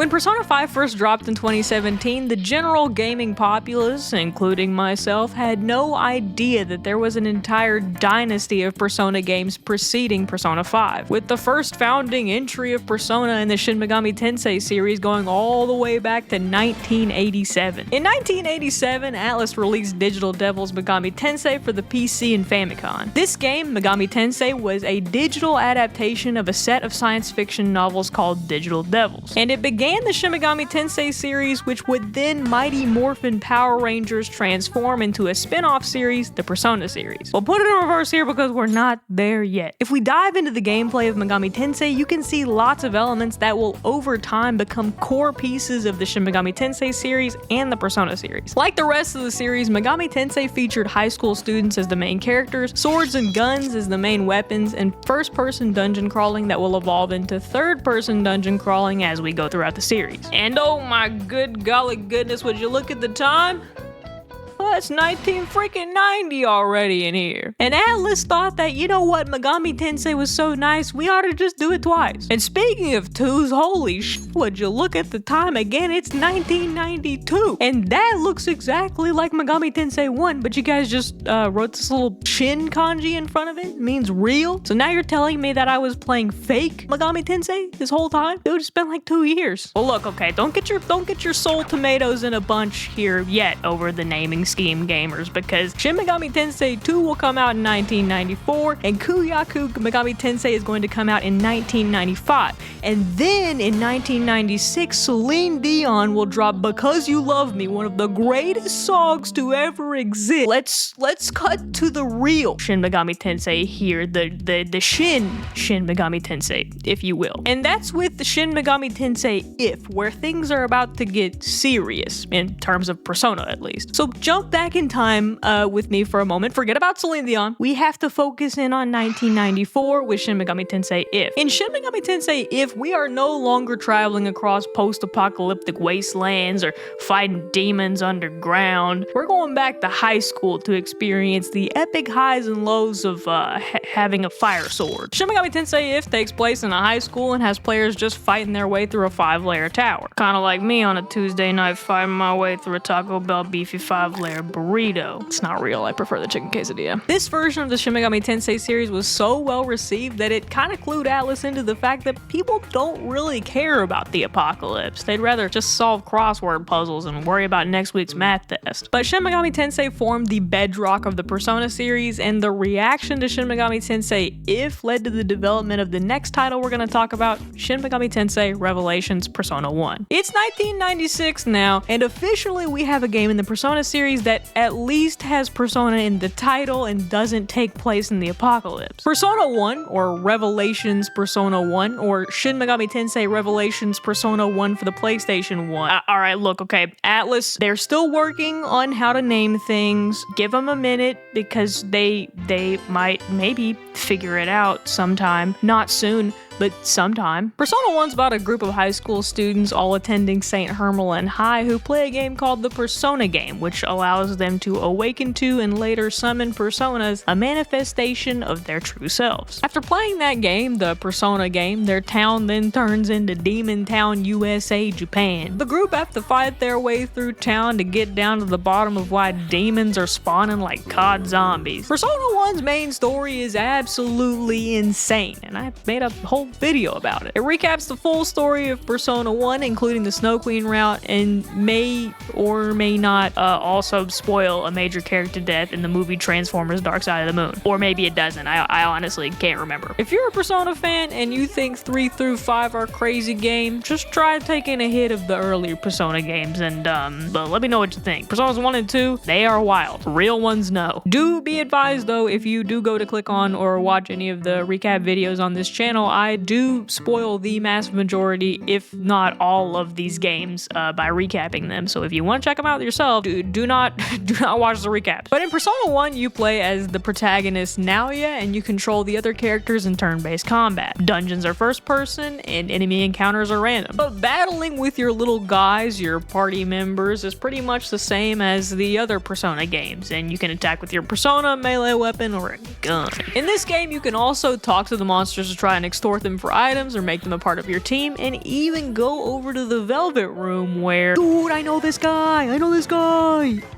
When Persona 5 first dropped in 2017, the general gaming populace, including myself, had no idea that there was an entire dynasty of Persona games preceding Persona 5, with the first founding entry of Persona in the Shin Megami Tensei series going all the way back to 1987. In 1987, Atlus released Digital Devil's Megami Tensei for the PC and Famicom. This game, Megami Tensei, was a digital adaptation of a set of science fiction novels called Digital Devils, and it began the Shin Megami Tensei series, which would then Mighty Morphin Power Rangers transform into a spin-off series, the Persona series. We'll put it in reverse here because we're not there yet. If we dive into the gameplay of Megami Tensei, you can see lots of elements that will over time become core pieces of the Shin Megami Tensei series and the Persona series. Like the rest of the series, Megami Tensei featured high school students as the main characters, swords and guns as the main weapons, and first-person dungeon crawling that will evolve into third-person dungeon crawling as we go throughout the series. And oh my good golly goodness, would you look at the time? Well, it's 1990 already in here. And Atlus thought that, you know what, Megami Tensei was so nice, we ought to just do it twice. And speaking of twos, holy would you look at the time again, it's 1992. And that looks exactly like Megami Tensei 1, but you guys just wrote this little Shin kanji in front of it. It means real. So now you're telling me that I was playing fake Megami Tensei this whole time? Dude, it's been like 2 years. Well, look, okay, don't get your soul tomatoes in a bunch here yet over the naming scheme, gamers, because Shin Megami Tensei 2 will come out in 1994 and Kuyaku Megami Tensei is going to come out in 1995. And then in 1996, Celine Dion will drop Because You Love Me, one of the greatest songs to ever exist. Let's cut to the real Shin Megami Tensei here, the Shin Megami Tensei, if you will. And that's with the Shin Megami Tensei If, where things are about to get serious, in terms of Persona at least. So jump back in time with me for a moment. Forget about Celine Dion. We have to focus in on 1994 with Shin Megami Tensei If. In Shin Megami Tensei If, we are no longer traveling across post-apocalyptic wastelands or fighting demons underground. We're going back to high school to experience the epic highs and lows of having a fire sword. Shin Megami Tensei If takes place in a high school and has players just fighting their way through a 5-layer tower. Kind of like me on a Tuesday night fighting my way through a Taco Bell beefy 5-layer burrito. It's not real, I prefer the chicken quesadilla. This version of the Shin Megami Tensei series was so well received that it kind of clued Atlus into the fact that people don't really care about the apocalypse. They'd rather just solve crossword puzzles and worry about next week's math test. But Shin Megami Tensei formed the bedrock of the Persona series, and the reaction to Shin Megami Tensei If led to the development of the next title we're going to talk about, Shin Megami Tensei Revelations Persona 1. It's 1996 now, and officially we have a game in the Persona series that at least has Persona in the title and doesn't take place in the apocalypse. Persona 1, or Revelations Persona 1, or Shin Megami Tensei Revelations Persona 1 for the PlayStation 1. Alright, look, okay, Atlus, they're still working on how to name things. Give them a minute, because they might maybe figure it out sometime. Not soon, but sometime. Persona 1's about a group of high school students all attending St. Hermelin High who play a game called the Persona game, which allows them to awaken to and later summon personas, a manifestation of their true selves. After playing that game, the Persona game, their town then turns into Demon Town, USA, Japan. The group have to fight their way through town to get down to the bottom of why demons are spawning like COD zombies. Persona 1's main story is absolutely insane, and I made a whole video about it. It recaps the full story of Persona 1, including the Snow Queen route, and may or may not also spoil a major character death in the movie Transformers Dark Side of the Moon. Or maybe it doesn't. I honestly can't remember. If you're a Persona fan and you think 3 through 5 are crazy games, just try taking a hit of the earlier Persona games and but let me know what you think. Personas 1 and 2, they are wild. Real ones, no. Do be advised though, if you do go to click on or watch any of the recap videos on this channel, I do spoil the massive majority, if not all, of these games by recapping them. So if you want to check them out yourself, do not watch the recaps. But in Persona 1, you play as the protagonist Naoya, and you control the other characters in turn-based combat. Dungeons are first person, and enemy encounters are random. But battling with your little guys, your party members, is pretty much the same as the other Persona games, and you can attack with your Persona, melee weapon, or a gun. In this game, you can also talk to the monsters to try and extort sort them for items or make them a part of your team, and even go over to the Velvet Room where, dude, I know this guy,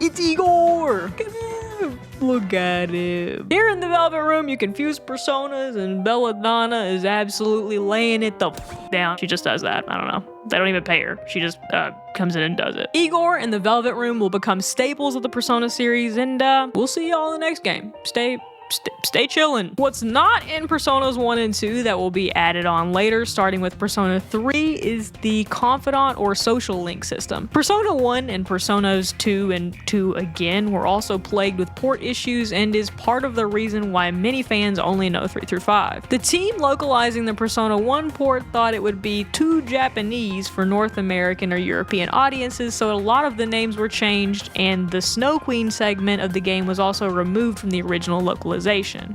it's Igor, come here, look at him. Here in the Velvet Room, you can fuse personas, and Belladonna is absolutely laying it the down. She just does that, I don't know. They don't even pay her. She just comes in and does it. Igor and the Velvet Room will become staples of the Persona series, and we'll see y'all in the next game. Stay chillin'. What's not in Personas 1 and 2 that will be added on later, starting with Persona 3, is the Confidant or Social Link system. Persona 1 and Personas 2 and 2 again were also plagued with port issues and is part of the reason why many fans only know 3 through 5. The team localizing the Persona 1 port thought it would be too Japanese for North American or European audiences, so a lot of the names were changed, and the Snow Queen segment of the game was also removed from the original localization.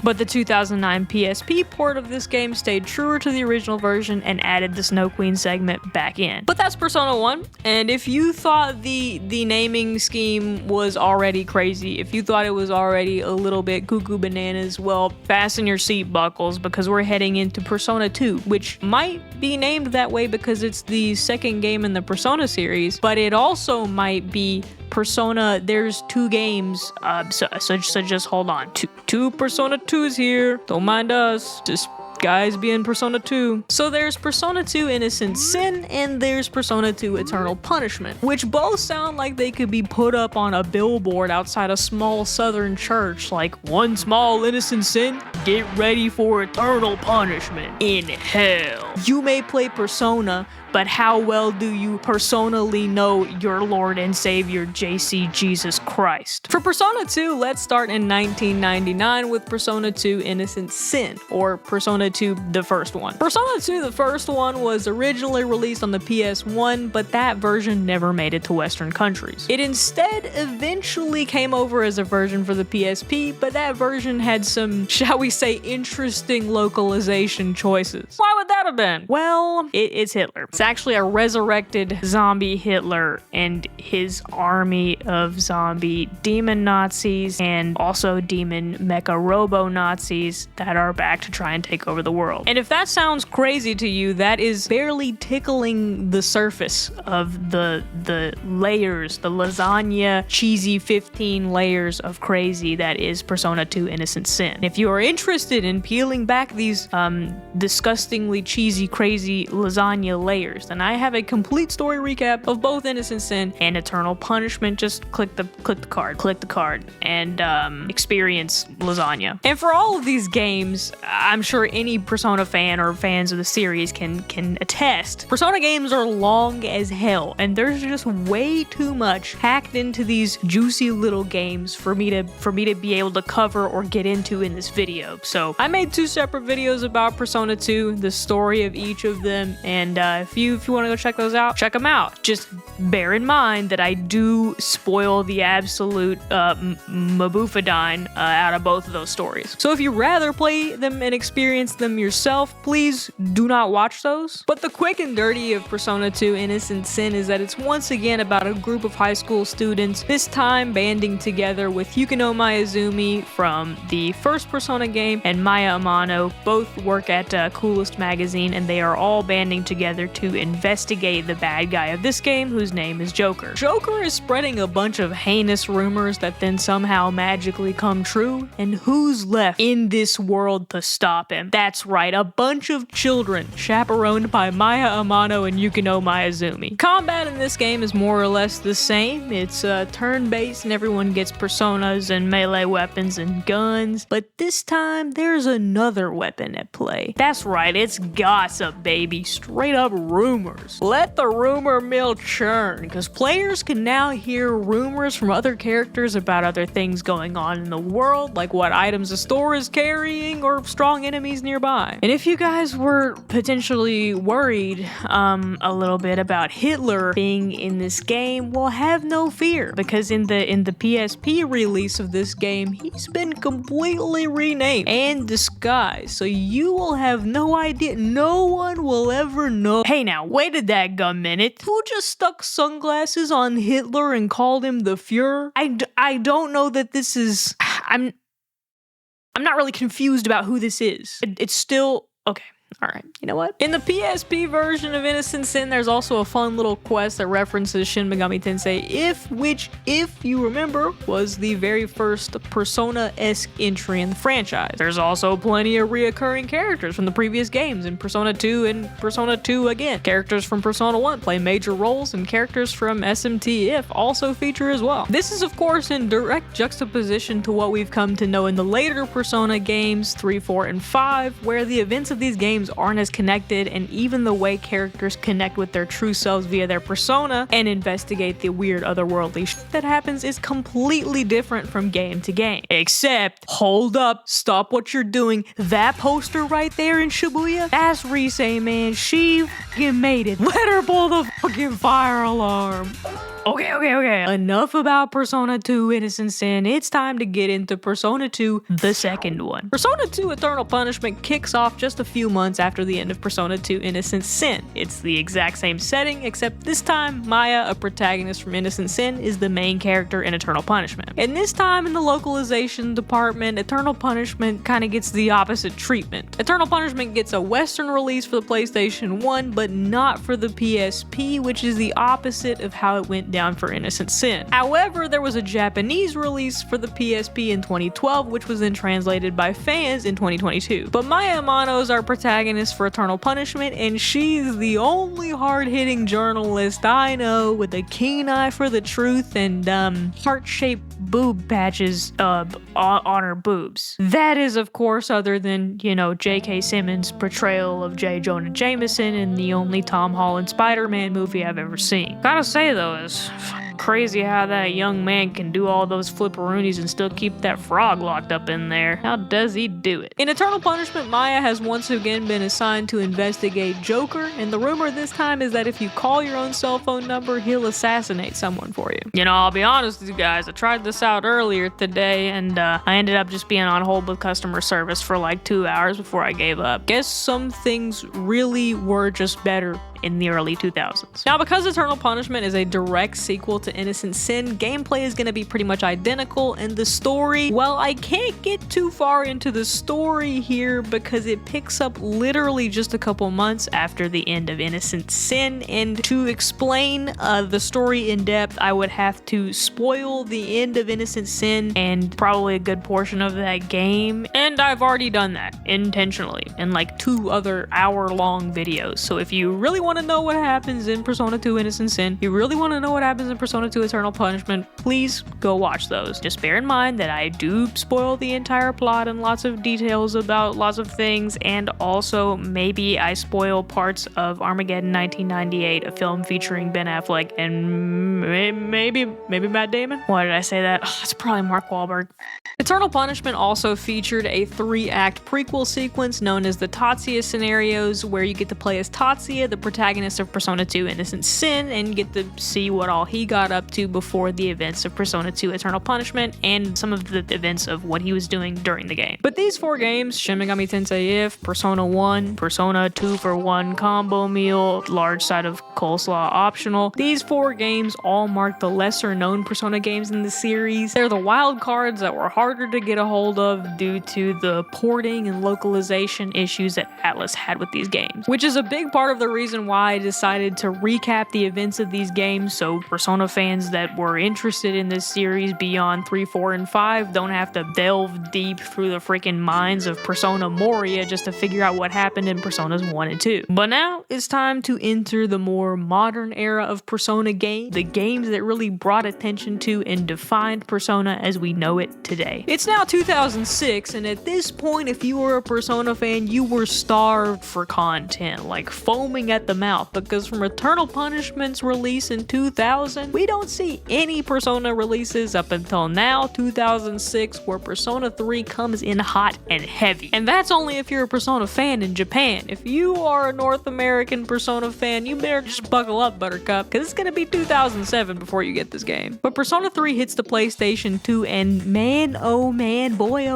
But the 2009 PSP port of this game stayed truer to the original version and added the Snow Queen segment back in. But that's Persona 1, and if you thought the naming scheme was already crazy, if you thought it was already a little bit cuckoo bananas, well, fasten your seat buckles because we're heading into Persona 2, which might be named that way because it's the second game in the Persona series, but it also might be Persona, there's 2 games, so just hold on. Two Persona 2s here, don't mind us, just guys being Persona 2. So there's Persona 2 Innocent Sin, and there's Persona 2 Eternal Punishment, which both sound like they could be put up on a billboard outside a small southern church, like, one small innocent sin, get ready for eternal punishment in hell. You may play Persona, but how well do you personally know your Lord and Savior JC Jesus Christ? For Persona 2, let's start in 1999 with Persona 2 Innocent Sin, or Persona 2 the first one. Persona 2 the first one was originally released on the PS1, but that version never made it to Western countries. It instead eventually came over as a version for the PSP, but that version had some, shall we say, interesting localization choices. Why would that have been? Well, it's Hitler. It's actually a resurrected zombie Hitler and his army of zombie demon Nazis and also demon mecha robo Nazis that are back to try and take over the world. And if that sounds crazy to you, that is barely tickling the surface of the layers, the lasagna cheesy 15 layers of crazy that is Persona 2 Innocent Sin. If you are interested in peeling back these disgustingly cheesy crazy lasagna layers, then I have a complete story recap of both Innocent Sin and Eternal Punishment. Just click the card, and experience lasagna. And for all of these games, I'm sure any Persona fan or fans of the series can attest. Persona games are long as hell, and there's just way too much packed into these juicy little games for me to be able to cover or get into in this video. So I made 2 separate videos about Persona 2, the story of each of them, and if you want to go check those out, check them out. Just bear in mind that I do spoil the absolute maboofadine out of both of those stories. So if you rather play them and experience them yourself, please do not watch those. But the quick and dirty of Persona 2 Innocent Sin is that it's once again about a group of high school students, this time banding together with Yukino Mayuzumi from the first Persona game and Maya Amano. Both work at Coolest Magazine, and they are all banding together to investigate the bad guy of this game, whose name is Joker. Joker is spreading a bunch of heinous rumors that then somehow magically come true, and who's left in this world to stop him? That's right, a bunch of children chaperoned by Maya Amano and Yukino Mayuzumi. Combat in this game is more or less the same. It's turn-based and everyone gets personas and melee weapons and guns, but this time there's another weapon at play. That's right, it's gossip, baby. Straight up rumors. Let the rumor mill churn, because players can now hear rumors from other characters about other things going on in the world, like what items a store is carrying or strong enemies nearby. And if you guys were potentially worried a little bit about Hitler being in this game, well, have no fear, because in the PSP release of this game, he's been completely renamed and disguised, so you will have no idea. No one will ever know. Hey now, wait a dadgum minute. Who just stuck sunglasses on Hitler and called him the Fuhrer? I don't know that this is... I'm not really confused about who this is. It's still... Okay. Alright, you know what? In the PSP version of Innocent Sin, there's also a fun little quest that references Shin Megami Tensei which, if you remember, was the very first Persona-esque entry in the franchise. There's also plenty of reoccurring characters from the previous games in Persona 2 and Persona 2 again. Characters from Persona 1 play major roles, and characters from SMT If also feature as well. This is of course in direct juxtaposition to what we've come to know in the later Persona games 3, 4, and 5, where the events of these games aren't as connected, and even the way characters connect with their true selves via their persona and investigate the weird otherworldly shit that happens is completely different from game to game. Except, hold up, stop what you're doing. That poster right there in Shibuya, that's Rise, man. She fucking made it. Let her pull the fucking fire alarm. Okay. Enough about Persona 2 Innocent Sin. It's time to get into Persona 2, the second one. Persona 2 Eternal Punishment kicks off just a few months after the end of Persona 2 Innocent Sin. It's the exact same setting, except this time Maya, a protagonist from Innocent Sin, is the main character in Eternal Punishment. And this time in the localization department, Eternal Punishment kind of gets the opposite treatment. Eternal Punishment gets a Western release for the PlayStation 1, but not for the PSP, which is the opposite of how it went down for Innocent Sin. However, there was a Japanese release for the PSP in 2012, which was then translated by fans in 2022. But Maya Amano is our protagonist for Eternal Punishment, and she's the only hard-hitting journalist I know with a keen eye for the truth and heart-shaped boob patches on her boobs. That is, of course, other than, J.K. Simmons' portrayal of J. Jonah Jameson in the only Tom Holland Spider-Man movie I've ever seen. Gotta say though, it's crazy how that young man can do all those flipperoonies and still keep that frog locked up in there. How does he do it? In Eternal Punishment, Maya has once again been assigned to investigate Joker, and the rumor this time is that if you call your own cell phone number, he'll assassinate someone for you. I'll be honest with you guys, I tried this out earlier today, and I ended up just being on hold with customer service for like 2 hours before I gave up. Guess some things really were just better in the early 2000s. Now, because Eternal Punishment is a direct sequel to Innocent Sin, gameplay is going to be pretty much identical, and the story, well, I can't get too far into the story here because it picks up literally just a couple months after the end of Innocent Sin, and to explain the story in depth, I would have to spoil the end of Innocent Sin and probably a good portion of that game, and I've already done that intentionally in like 2 other hour-long videos. So if you really want to know what happens in Persona 2 Innocent Sin, you really want to know what happens in Persona 2 Eternal Punishment, please go watch those. Just bear in mind that I do spoil the entire plot and lots of details about lots of things, and also maybe I spoil parts of Armageddon 1998, a film featuring Ben Affleck and maybe Matt Damon? Why did I say that? Oh, it's probably Mark Wahlberg. Eternal Punishment also featured a 3-act prequel sequence known as the Tatsuya scenarios, where you get to play as Tatsuya, the protagonist of Persona 2 Innocent Sin, and get to see what all he got up to before the events of Persona 2 Eternal Punishment and some of the events of what he was doing during the game. But these 4 games, Shin Megami Tensei If, Persona 1, Persona 2 for 1 combo meal, large side of coleslaw optional, these 4 games all mark the lesser known Persona games in the series. They're the wild cards that were harder to get a hold of due to the porting and localization issues that Atlas had with these games, which is a big part of the reason why I decided to recap the events of these games so Persona fans that were interested in this series beyond 3, 4, and 5 don't have to delve deep through the freaking minds of Persona Moria just to figure out what happened in Personas 1 and 2. But now it's time to enter the more modern era of Persona games, the games that really brought attention to and defined Persona as we know it today. It's now 2006, and at this point, if you were a Persona fan, you were starved for content, like foaming at the mouth, because from Eternal Punishment's release in 2000, we don't see any Persona releases up until now, 2006, where Persona 3 comes in hot and heavy. And that's only if you're a Persona fan in Japan. If you are a North American Persona fan, you better just buckle up, Buttercup, because it's gonna be 2007 before you get this game. But Persona 3 hits the PlayStation 2, and man, oh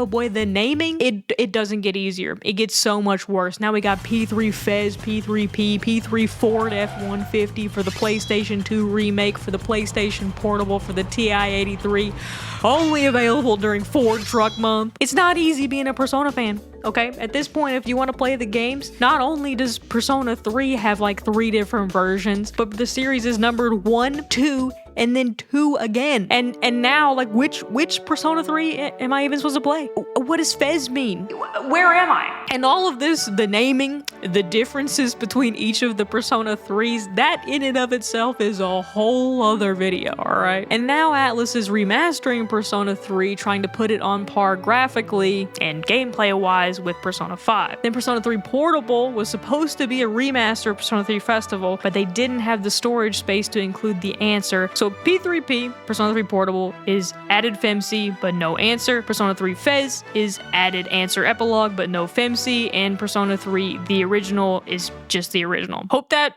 boy, the naming, it doesn't get easier. It gets so much worse. Now we got P3 Fez, P3P, P3 3 Ford F-150, for the PlayStation 2 remake, for the PlayStation Portable, for the TI-83, only available during Ford Truck Month. It's not easy being a Persona fan. Okay, at this point, if you want to play the games, not only does Persona 3 have like 3 different versions, but the series is numbered 1, 2, and then 2 again. And now, like, which Persona 3 am I even supposed to play? What does Fez mean? Where am I? And all of this, the naming, the differences between each of the Persona 3s, that in and of itself is a whole other video, alright? And now Atlus is remastering Persona 3, trying to put it on par graphically and gameplay-wise with Persona 5. Then Persona 3 Portable was supposed to be a remaster of Persona 3 Festival, but they didn't have the storage space to include the answer. So P3P, Persona 3 Portable, is added FemC, but no answer. Persona 3 Fez is added answer epilogue, but no FemC, and Persona 3, the original, is just the original. Hope that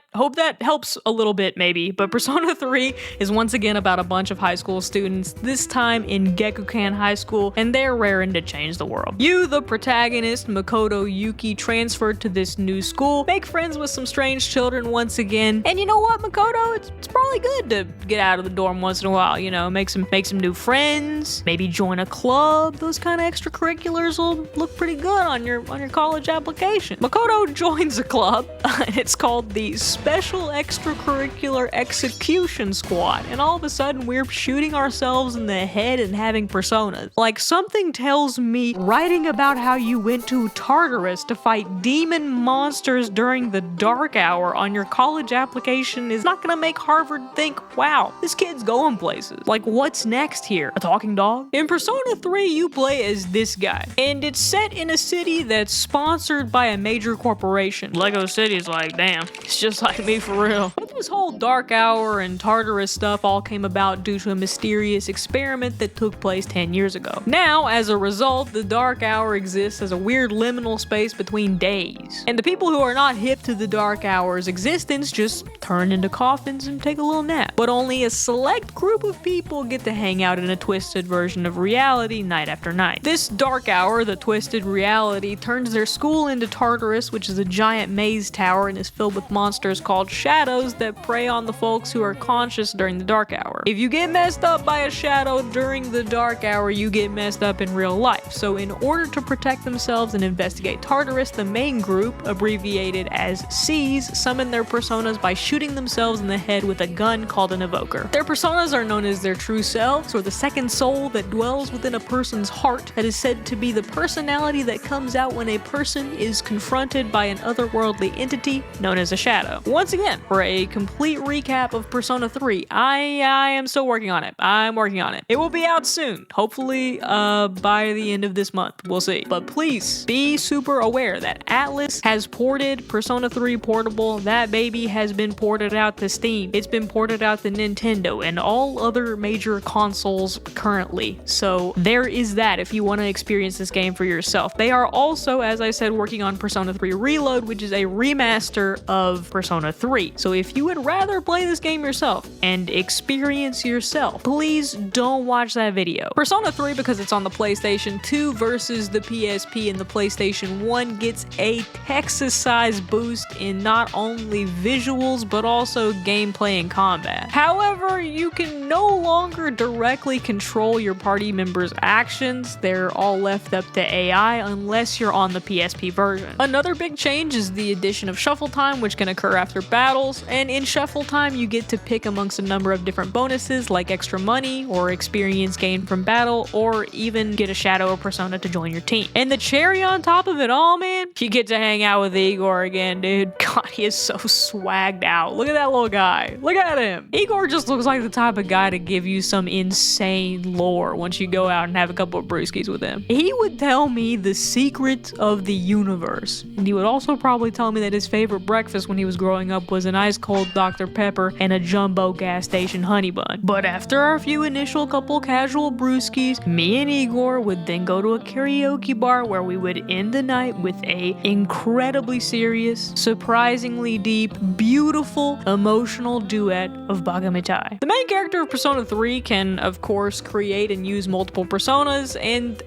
helps a little bit, maybe. But Persona 3 is once again about a bunch of high school students, this time in Gekukan High School, and they're raring to change the world. You, the protagonist, Makoto Yuki, transferred to this new school, make friends with some strange children once again, and you know what, Makoto, it's probably good to get out of the dorm once in a while, you know, make some new friends, maybe join a club. Those kind of extracurriculars will look pretty good on your college application. Makoto joins a club, and it's called the Special Extracurricular Execution Squad, and all of a sudden we're shooting ourselves in the head and having personas. Like, something tells me writing about how you went to Tartarus to fight demon monsters during the dark hour on your college application is not gonna make Harvard think, wow, this kid's going places. Like, what's next here? A talking dog? In Persona 3, you play as this guy, and it's set in a city that's sponsored by a major corporation. Lego City's like, damn, it's just like me for real. But this whole dark hour and Tartarus stuff all came about due to a mysterious experiment that took place 10 years ago. Now, as a result, the dark hour exists as a weird liminal space between days. And the people who are not hip to the dark hour's existence just turn into coffins and take a little nap. But only a select group of people get to hang out in a twisted version of reality night after night. This dark hour, the twisted reality, turns their school into Tartarus, which is a giant maze tower and is filled with monsters called shadows that prey on the folks who are conscious during the dark hour. If you get messed up by a shadow during the dark hour, you get messed up in real life. So in order to protect themselves and investigate Tartarus, the main group, abbreviated as C's, summon their personas by shooting themselves in the head with a gun called an evoker. Their personas are known as their true selves, or the second soul that dwells within a person's heart, that is said to be the personality that comes out when a person is confronted by an otherworldly entity known as a shadow. Once again, for a complete recap of Persona 3, I am still working on it. I'm working on it. It will be out soon, hopefully by the end of this month. We'll see. But please be super aware that Atlus has ported Persona 3 Portable. That baby has been ported out to Steam. It's been ported out to Nintendo and all other major consoles currently. So there is that if you want to experience this game for yourself. They are also, as I said, working on Persona 3 Reload, which is a remaster of Persona 3. So if you would rather play this game yourself and experience yourself, please don't watch that video. Persona 3, because it's on the PlayStation 2 versus the PSP and the PlayStation 1, gets a Texas-sized boost in not only visuals but also gameplay and combat. However, you can no longer directly control your party members' actions. They're all left up to AI unless you're on the PSP version. Another big change is the addition of Shuffle Time, which can occur after battles, and in Shuffle Time you get to pick amongst a number of different bonuses like extra money or experience gained from battle, or even get a shadow or persona to join your team. And the cherry on top of it all, man, you get to hang out with Igor again, dude. God, he is so swagged out. Look at that little guy. Look at him. Igor just looks like the type of guy to give you some insane lore once you go out and have a couple of brewskis with him. He would tell me the secret of the universe. And he would also probably tell me that his favorite breakfast when he was growing up was an ice cold bottled Dr. Pepper and a jumbo gas station honey bun. But after our few initial couple casual brewskis, me and Igor would then go to a karaoke bar where we would end the night with a incredibly serious, surprisingly deep, beautiful, emotional duet of Bagamitai. The main character of Persona 3 can, of course, create and use multiple personas, and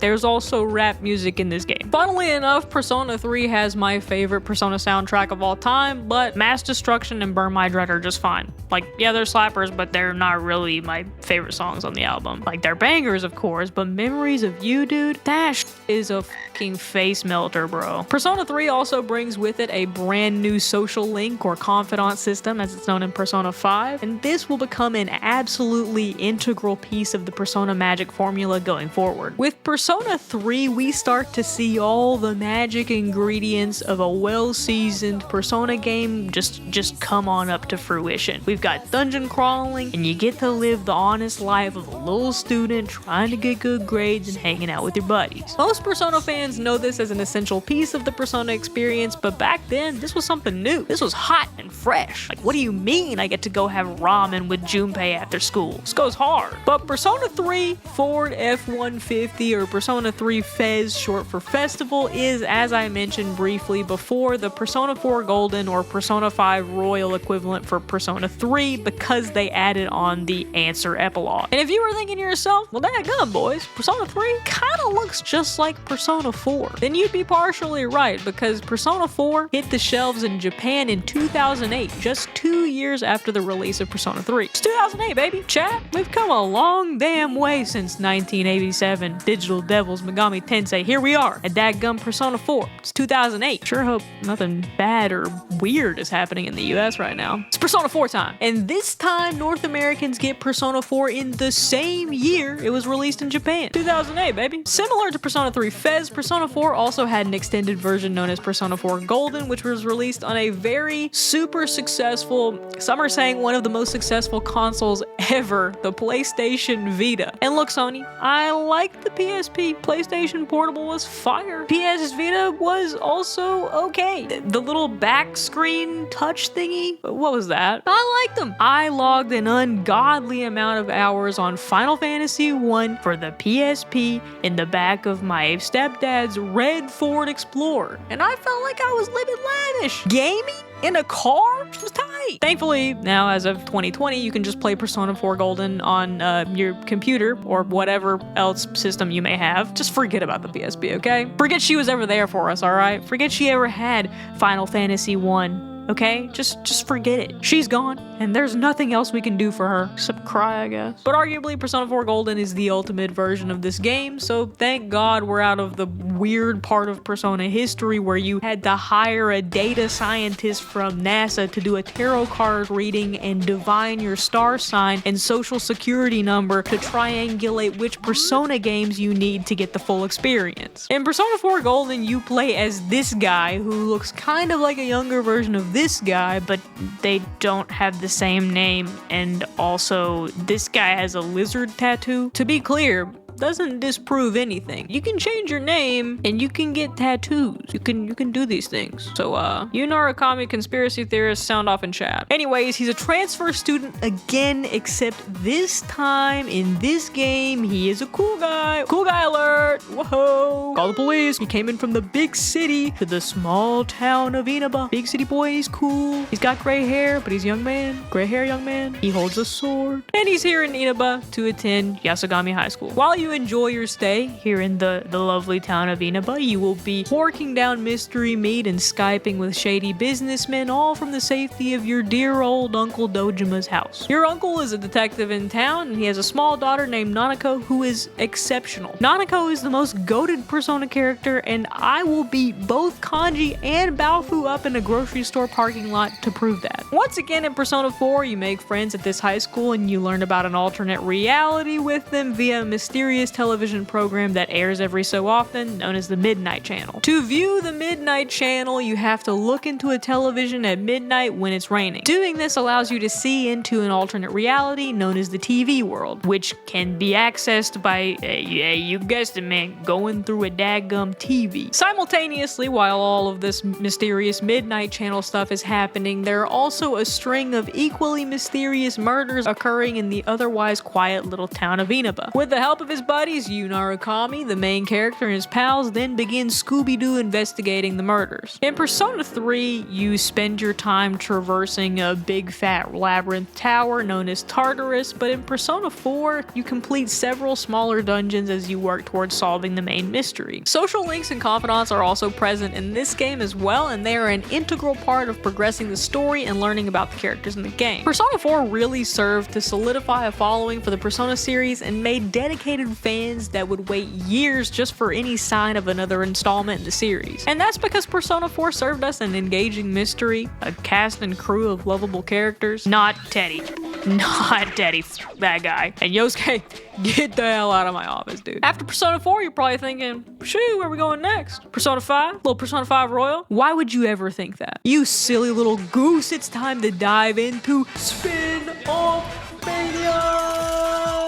there's also rap music in this game. Funnily enough, Persona 3 has my favorite Persona soundtrack of all time, but Mass Destruction and Burn My Dread are just fine. Like, yeah, they're slappers, but they're not really my favorite songs on the album. Like, they're bangers, of course, but Memories of You, dude, that is a fucking face melter, bro. Persona 3 also brings with it a brand new social link or confidant system, as it's known in Persona 5, and this will become an absolutely integral piece of the Persona magic formula going forward. With Persona 3, we start to see all the magic ingredients of a well-seasoned Persona game just come on up to fruition. We've got dungeon crawling, and you get to live the honest life of a little student trying to get good grades and hanging out with your buddies. Most Persona fans know this as an essential piece of the Persona experience, but back then, this was something new. This was hot and fresh. Like, what do you mean I get to go have ramen with Junpei after school? This goes hard. But Persona 3 Ford F-150, or Persona 3 Fez, short for Festival, is, as I mentioned briefly before, the Persona 4 Golden or Persona 5 Royal equivalent for Persona 3 because they added on the answer epilogue. And if you were thinking to yourself, well, dadgum, boys, Persona 3 kind of looks just like Persona 4, then you'd be partially right, because Persona 4 hit the shelves in Japan in 2008, just 2 years after the release of Persona 3. It's 2008, baby. Chat, we've come a long damn way since 1987. Digital Devils, Megami Tensei, here we are at dadgum Persona 4. It's 2008. Sure hope nothing bad or weird is happening in the US right now. It's Persona 4 time. And this time, North Americans get Persona 4 in the same year it was released in Japan. 2008, baby. Similar to Persona 3 Fez, Persona 4 also had an extended version known as Persona 4 Golden, which was released on a very super successful, some are saying one of the most successful consoles ever, the PlayStation Vita. And look, Sony, I like the PSP. PlayStation Portable was fire. PS Vita was also okay. The little back screen touch thingy, what was that? I liked them. I logged an ungodly amount of hours on Final Fantasy 1 for the PSP in the back of my stepdad's red Ford Explorer, and I felt like I was living lavish. Gaming in a car? It was tight. Thankfully, now as of 2020, you can just play Persona 4 Golden on your computer or whatever else system you may have. Just forget about the PSP, okay? Forget she was ever there for us, alright? Forget she ever had Final Fantasy 1. Okay? Just forget it. She's gone, and there's nothing else we can do for her except cry, I guess. But arguably, Persona 4 Golden is the ultimate version of this game, so thank God we're out of the weird part of Persona history where you had to hire a data scientist from NASA to do a tarot card reading and divine your star sign and social security number to triangulate which Persona games you need to get the full experience. In Persona 4 Golden, you play as this guy who looks kind of like a younger version of this guy, but they don't have the same name, and also this guy has a lizard tattoo. To be clear, doesn't disprove anything. You can change your name and you can get tattoos. You can do these things. So you Narukami conspiracy theorists, sound off in chat. Anyways, he's a transfer student again, except this time in this game he is a cool guy. Cool guy alert. Whoa. Call the police. He came in from the big city to the small town of Inaba. Big city boy, he's cool. He's got gray hair, but he's a young man. Gray hair young man. He holds a sword. And he's here in Inaba to attend Yasugami High School. While you enjoy your stay here in the lovely town of Inaba, you will be porking down mystery meat and Skyping with shady businessmen, all from the safety of your dear old Uncle Dojima's house. Your uncle is a detective in town, and he has a small daughter named Nanako who is exceptional. Nanako is the most goated Persona character, and I will beat both Kanji and Baofu up in a grocery store parking lot to prove that. Once again, in Persona 4, you make friends at this high school and you learn about an alternate reality with them via a mysterious mysterious television program that airs every so often, known as the Midnight Channel. To view the Midnight Channel, you have to look into a television at midnight when it's raining. Doing this allows you to see into an alternate reality known as the TV world, which can be accessed by, you guessed it, man, going through a daggum TV. Simultaneously, while all of this mysterious Midnight Channel stuff is happening, there are also a string of equally mysterious murders occurring in the otherwise quiet little town of Inaba. With the help of his buddies, Yunarakami, the main character, and his pals then begin Scooby-Doo investigating the murders. In Persona 3, you spend your time traversing a big fat labyrinth tower known as Tartarus, but in Persona 4, you complete several smaller dungeons as you work towards solving the main mystery. Social links and confidants are also present in this game as well, and they are an integral part of progressing the story and learning about the characters in the game. Persona 4 really served to solidify a following for the Persona series and made dedicated fans that would wait years just for any sign of another installment in the series. And that's because Persona 4 served us an engaging mystery, a cast and crew of lovable characters. Not Teddy. Not Teddy, that guy. And Yosuke, get the hell out of my office, dude. After Persona 4, you're probably thinking, shoot, where are we going next? Persona 5? Little Persona 5 Royal? Why would you ever think that? You silly little goose, it's time to dive into Spin-Off Mania!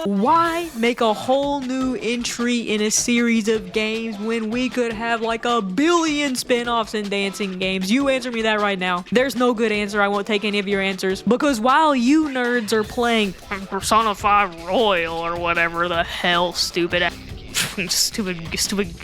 Why make a whole new entry in a series of games when we could have like a billion spin-offs in dancing games? You answer me that right now. There's no good answer. I won't take any of your answers. Because while you nerds are playing Persona 5 Royal or whatever the hell stupid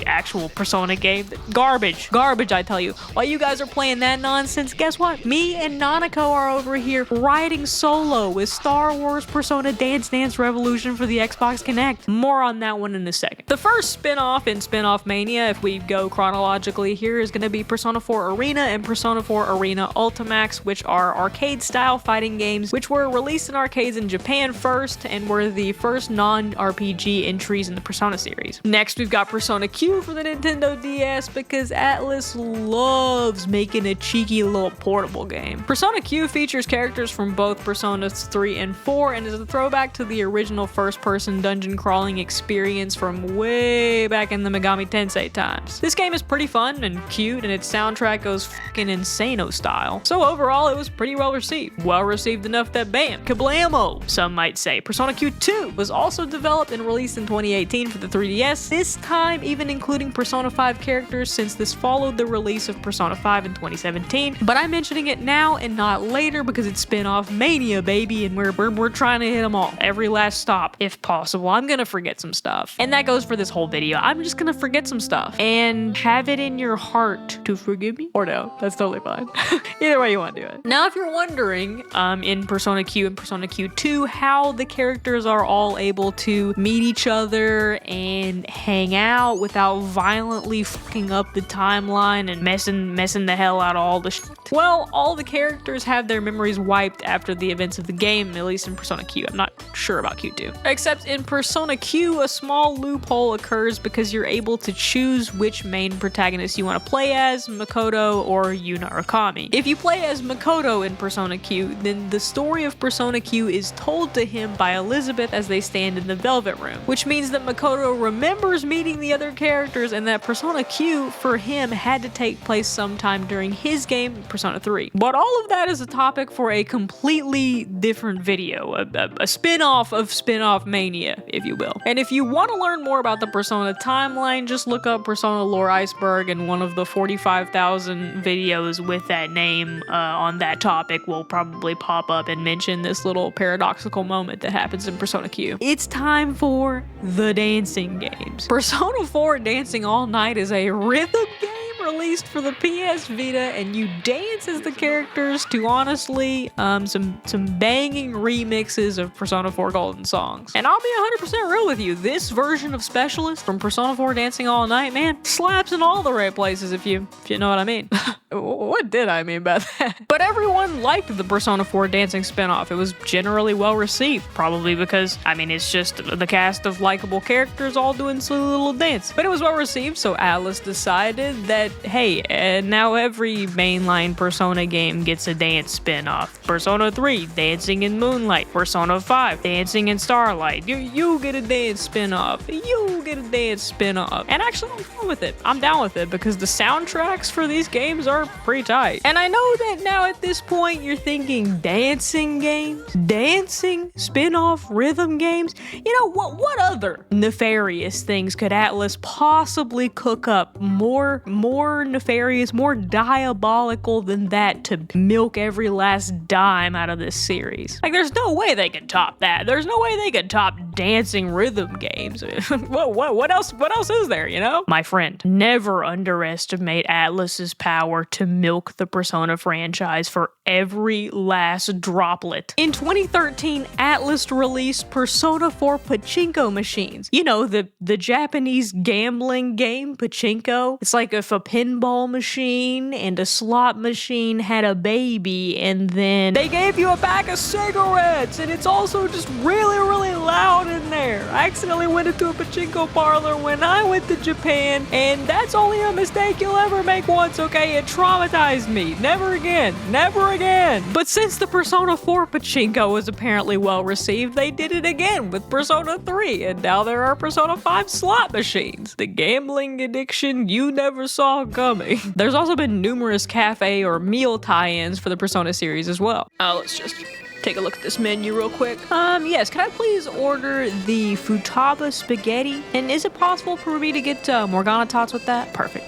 actual Persona game. Garbage, I tell you. While you guys are playing that nonsense, guess what? Me and Nanako are over here riding solo with Star Wars Persona Dance Dance Revolution for the Xbox Kinect. More on that one in a second. The first spin-off in Spin-Off Mania, if we go chronologically here, is going to be Persona 4 Arena and Persona 4 Arena Ultimax, which are arcade-style fighting games which were released in arcades in Japan first and were the first non-RPG entries in the Persona series. Next, we've got Persona Q for the Nintendo DS because Atlus loves making a cheeky little portable game. Persona Q features characters from both Personas 3 and 4 and is a throwback to the original first-person dungeon crawling experience from way back in the Megami Tensei times. This game is pretty fun and cute, and its soundtrack goes fucking insano style. So overall, it was pretty well received. Well received enough that bam, kablamo, some might say. Persona Q 2 was also developed and released in 2018 for the 3DS, this time even including Persona 5 characters since this followed the release of Persona 5 in 2017, but I'm mentioning it now and not later because it's Spin-Off Mania, baby, and we're trying to hit them all. Every last stop, if possible. I'm gonna forget some stuff. And that goes for this whole video. I'm just gonna forget some stuff and have it in your heart to forgive me, or no, that's totally fine. Either way you want to do it. Now, if you're wondering, in Persona Q and Persona Q2, how the characters are all able to meet each other and hang out without violently fucking up the timeline and messing the hell out of all the shit. Well, all the characters have their memories wiped after the events of the game, at least in Persona Q. I'm not sure about Q2. Except in Persona Q, a small loophole occurs because you're able to choose which main protagonist you want to play as, Makoto or Yuna Arakami. If you play as Makoto in Persona Q, then the story of Persona Q is told to him by Elizabeth as they stand in the Velvet Room, which means that Makoto remembers meeting the other characters and that Persona Q for him had to take place sometime during his game, Persona 3. But all of that is a topic for a completely different video, a spin-off of Spin-Off Mania, if you will. And if you want to learn more about the Persona timeline, just look up Persona Lore Iceberg, and one of the 45,000 videos with that name on that topic will probably pop up and mention this little paradoxical moment that happens in Persona Q. It's time for the dancing games. Persona 4 Dancing All Night is a rhythm game released for the PS Vita, and you dance as the characters to honestly some banging remixes of Persona 4 Golden songs. And I'll be 100% real with you, this version of Specialist from Persona 4 Dancing All Night, man, slaps in all the right places if you know what I mean. What did I mean by that? But everyone liked the Persona 4 Dancing spinoff. It was generally well received, probably because, I mean, it's just the cast of likable characters all doing silly little dance. But it was well received, so Atlus decided that hey, now every mainline Persona game gets a dance spin-off. Persona 3, Dancing in Moonlight. Persona 5, Dancing in Starlight. You get a dance spin-off. You get a dance spin-off. And actually, I'm down with it. I'm down with it because the soundtracks for these games are pretty tight. And I know that now at this point you're thinking dancing games? Dancing spin-off rhythm games? You know, what other nefarious things could Atlus possibly cook up more nefarious, more diabolical than that to milk every last dime out of this series? Like, there's no way they could top that. There's no way they could top dancing rhythm games. What else is there, you know? My friend, never underestimate Atlus's power to milk the Persona franchise for every last droplet. In 2013, Atlus released Persona 4 Pachinko machines. You know, the Japanese gambling game, Pachinko. It's like if a pinball machine and a slot machine had a baby, and then they gave you a pack of cigarettes, and it's also just really, really loud in there. I accidentally went into a Pachinko parlor when I went to Japan, and that's only a mistake you'll ever make once, okay? It traumatized me. Never again. Never again. But since the Persona 4 Pachinko was apparently well received, they did it again with Persona 3, and now there are Persona 5 slot machines. The gambling addiction you never saw coming. There's also been numerous cafe or meal tie-ins for the Persona series as well. Let's just take a look at this menu real quick. Yes, can I please order the Futaba spaghetti? And is it possible for me to get Morgana tots with that? Perfect.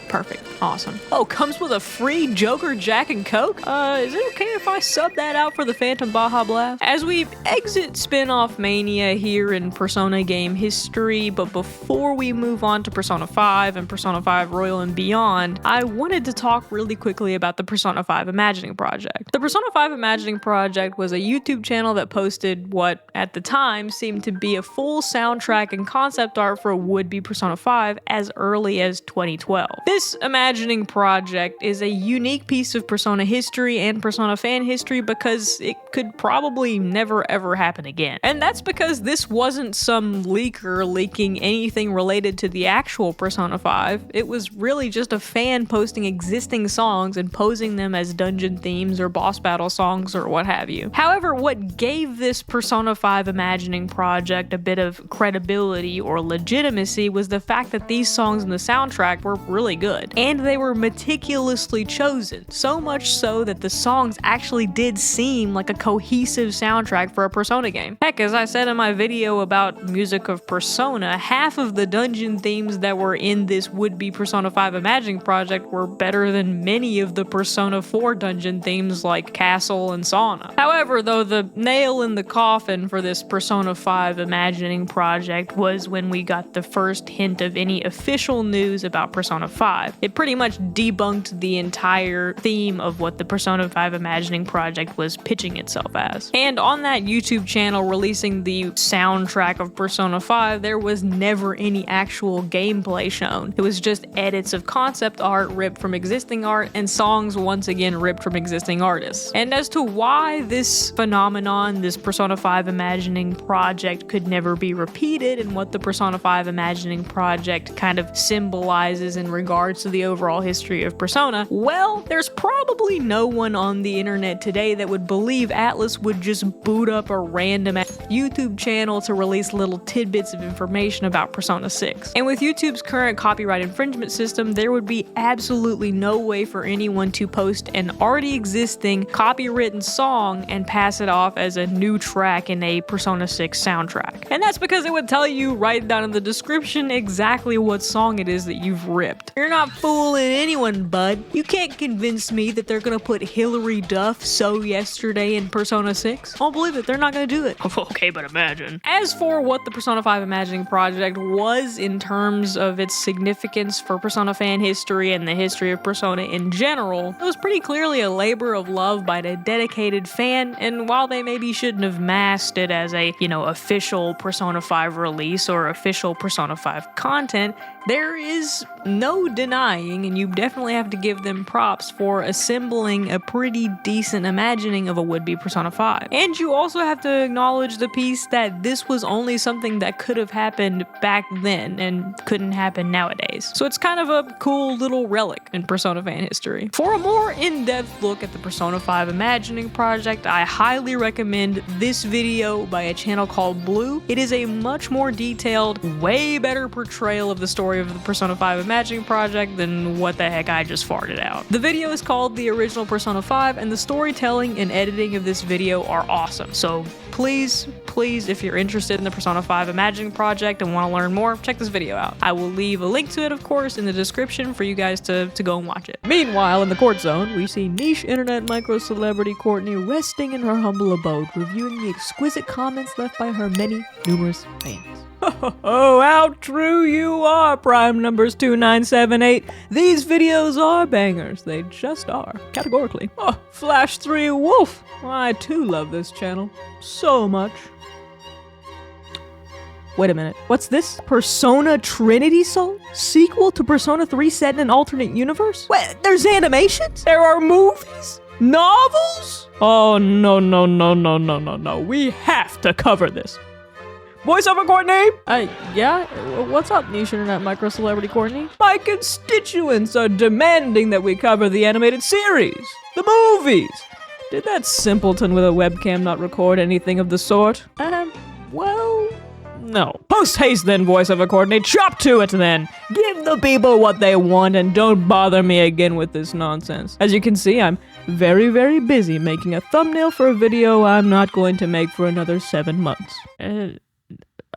Awesome. Oh, comes with a free Joker Jack and Coke? Is it okay if I sub that out for the Phantom Baja Blast? As we exit spin-off mania here in Persona game history, but before we move on to Persona 5 and Persona 5 Royal and Beyond, I wanted to talk really quickly about the Persona 5 Imagining Project. The Persona 5 Imagining Project was a YouTube channel that posted what, at the time, seemed to be a full soundtrack and concept art for a would-be Persona 5 as early as 2012. This Imagining Project is a unique piece of Persona history and Persona fan history because it could probably never ever happen again. And that's because this wasn't some leaker leaking anything related to the actual Persona 5. It was really just a fan posting existing songs and posing them as dungeon themes or boss battle songs or what have you. However, what gave this Persona 5 Imagining Project a bit of credibility or legitimacy was the fact that these songs in the soundtrack were really good. And they were meticulously chosen, so much so that the songs actually did seem like a cohesive soundtrack for a Persona game. Heck, as I said in my video about music of Persona, half of the dungeon themes that were in this would-be Persona 5 Imagining Project were better than many of the Persona 4 dungeon themes like Castle and Sauna. However, though, the nail in the coffin for this Persona 5 Imagining Project was when we got the first hint of any official news about Persona 5. It pretty much debunked the entire theme of what the Persona 5 Imagining Project was pitching itself as. And on that YouTube channel releasing the soundtrack of Persona 5, there was never any actual gameplay shown. It was just edits of concept art ripped from existing art and songs once again ripped from existing artists. And as to why this phenomenon, this Persona 5 Imagining Project, could never be repeated and what the Persona 5 Imagining Project kind of symbolizes in regards to the overall history of Persona, well, there's probably no one on the internet today that would believe Atlus would just boot up a random YouTube channel to release little tidbits of information about Persona 6. And with YouTube's current copyright infringement system, there would be absolutely no way for anyone to post an already existing copywritten song and pass it off as a new track in a Persona 6 soundtrack. And that's because it would tell you right down in the description exactly what song it is that you've ripped. You're not fooling anyone, bud. You can't convince me that they're gonna put Hilary Duff So Yesterday in Persona 6. I don't believe it. They're not gonna do it. Okay, but imagine. As for what the Persona 5 Imagining Project was in terms of its significance for Persona fan history and the history of Persona in general, it was pretty clearly a labor of love by a dedicated fan, and while they maybe shouldn't have masked it as a, official Persona 5 release or official Persona 5 content, There is no denying, and you definitely have to give them props for assembling a pretty decent imagining of a would-be Persona 5. And you also have to acknowledge the piece that this was only something that could have happened back then and couldn't happen nowadays. So it's kind of a cool little relic in Persona fan history. For a more in-depth look at the Persona 5 imagining project, I highly recommend this video by a channel called Blue. It is a much more detailed, way better portrayal of the story of the Persona 5 imagining project than what the heck I just farted out. The video is called The Original Persona 5, and the storytelling and editing of this video are awesome. So please, if you're interested in the Persona 5 imagining project and want to learn more, check this video out. I will leave a link to it, of course, in the description for you guys to go and watch it. Meanwhile, in the court zone, we see niche internet micro-celebrity Courtney resting in her humble abode, reviewing the exquisite comments left by her many, numerous fans. Oh, how true you are, prime numbers 2978. These videos are bangers. They just are, categorically. Oh, Flash 3 Wolf. I too love this channel so much. Wait a minute, what's this? Persona Trinity Soul? Sequel to Persona 3 set in an alternate universe? Wait, there's animations? There are movies? Novels? Oh, no. We have to cover this. Voiceover Courtney? Yeah? What's up, niche internet micro-celebrity Courtney? My constituents are demanding that we cover the animated series, the movies. Did that simpleton with a webcam not record anything of the sort? Well, no. Post haste then, Voiceover Courtney. Chop to it then. Give the people what they want and don't bother me again with this nonsense. As you can see, I'm very busy making a thumbnail for a video I'm not going to make for another 7 months.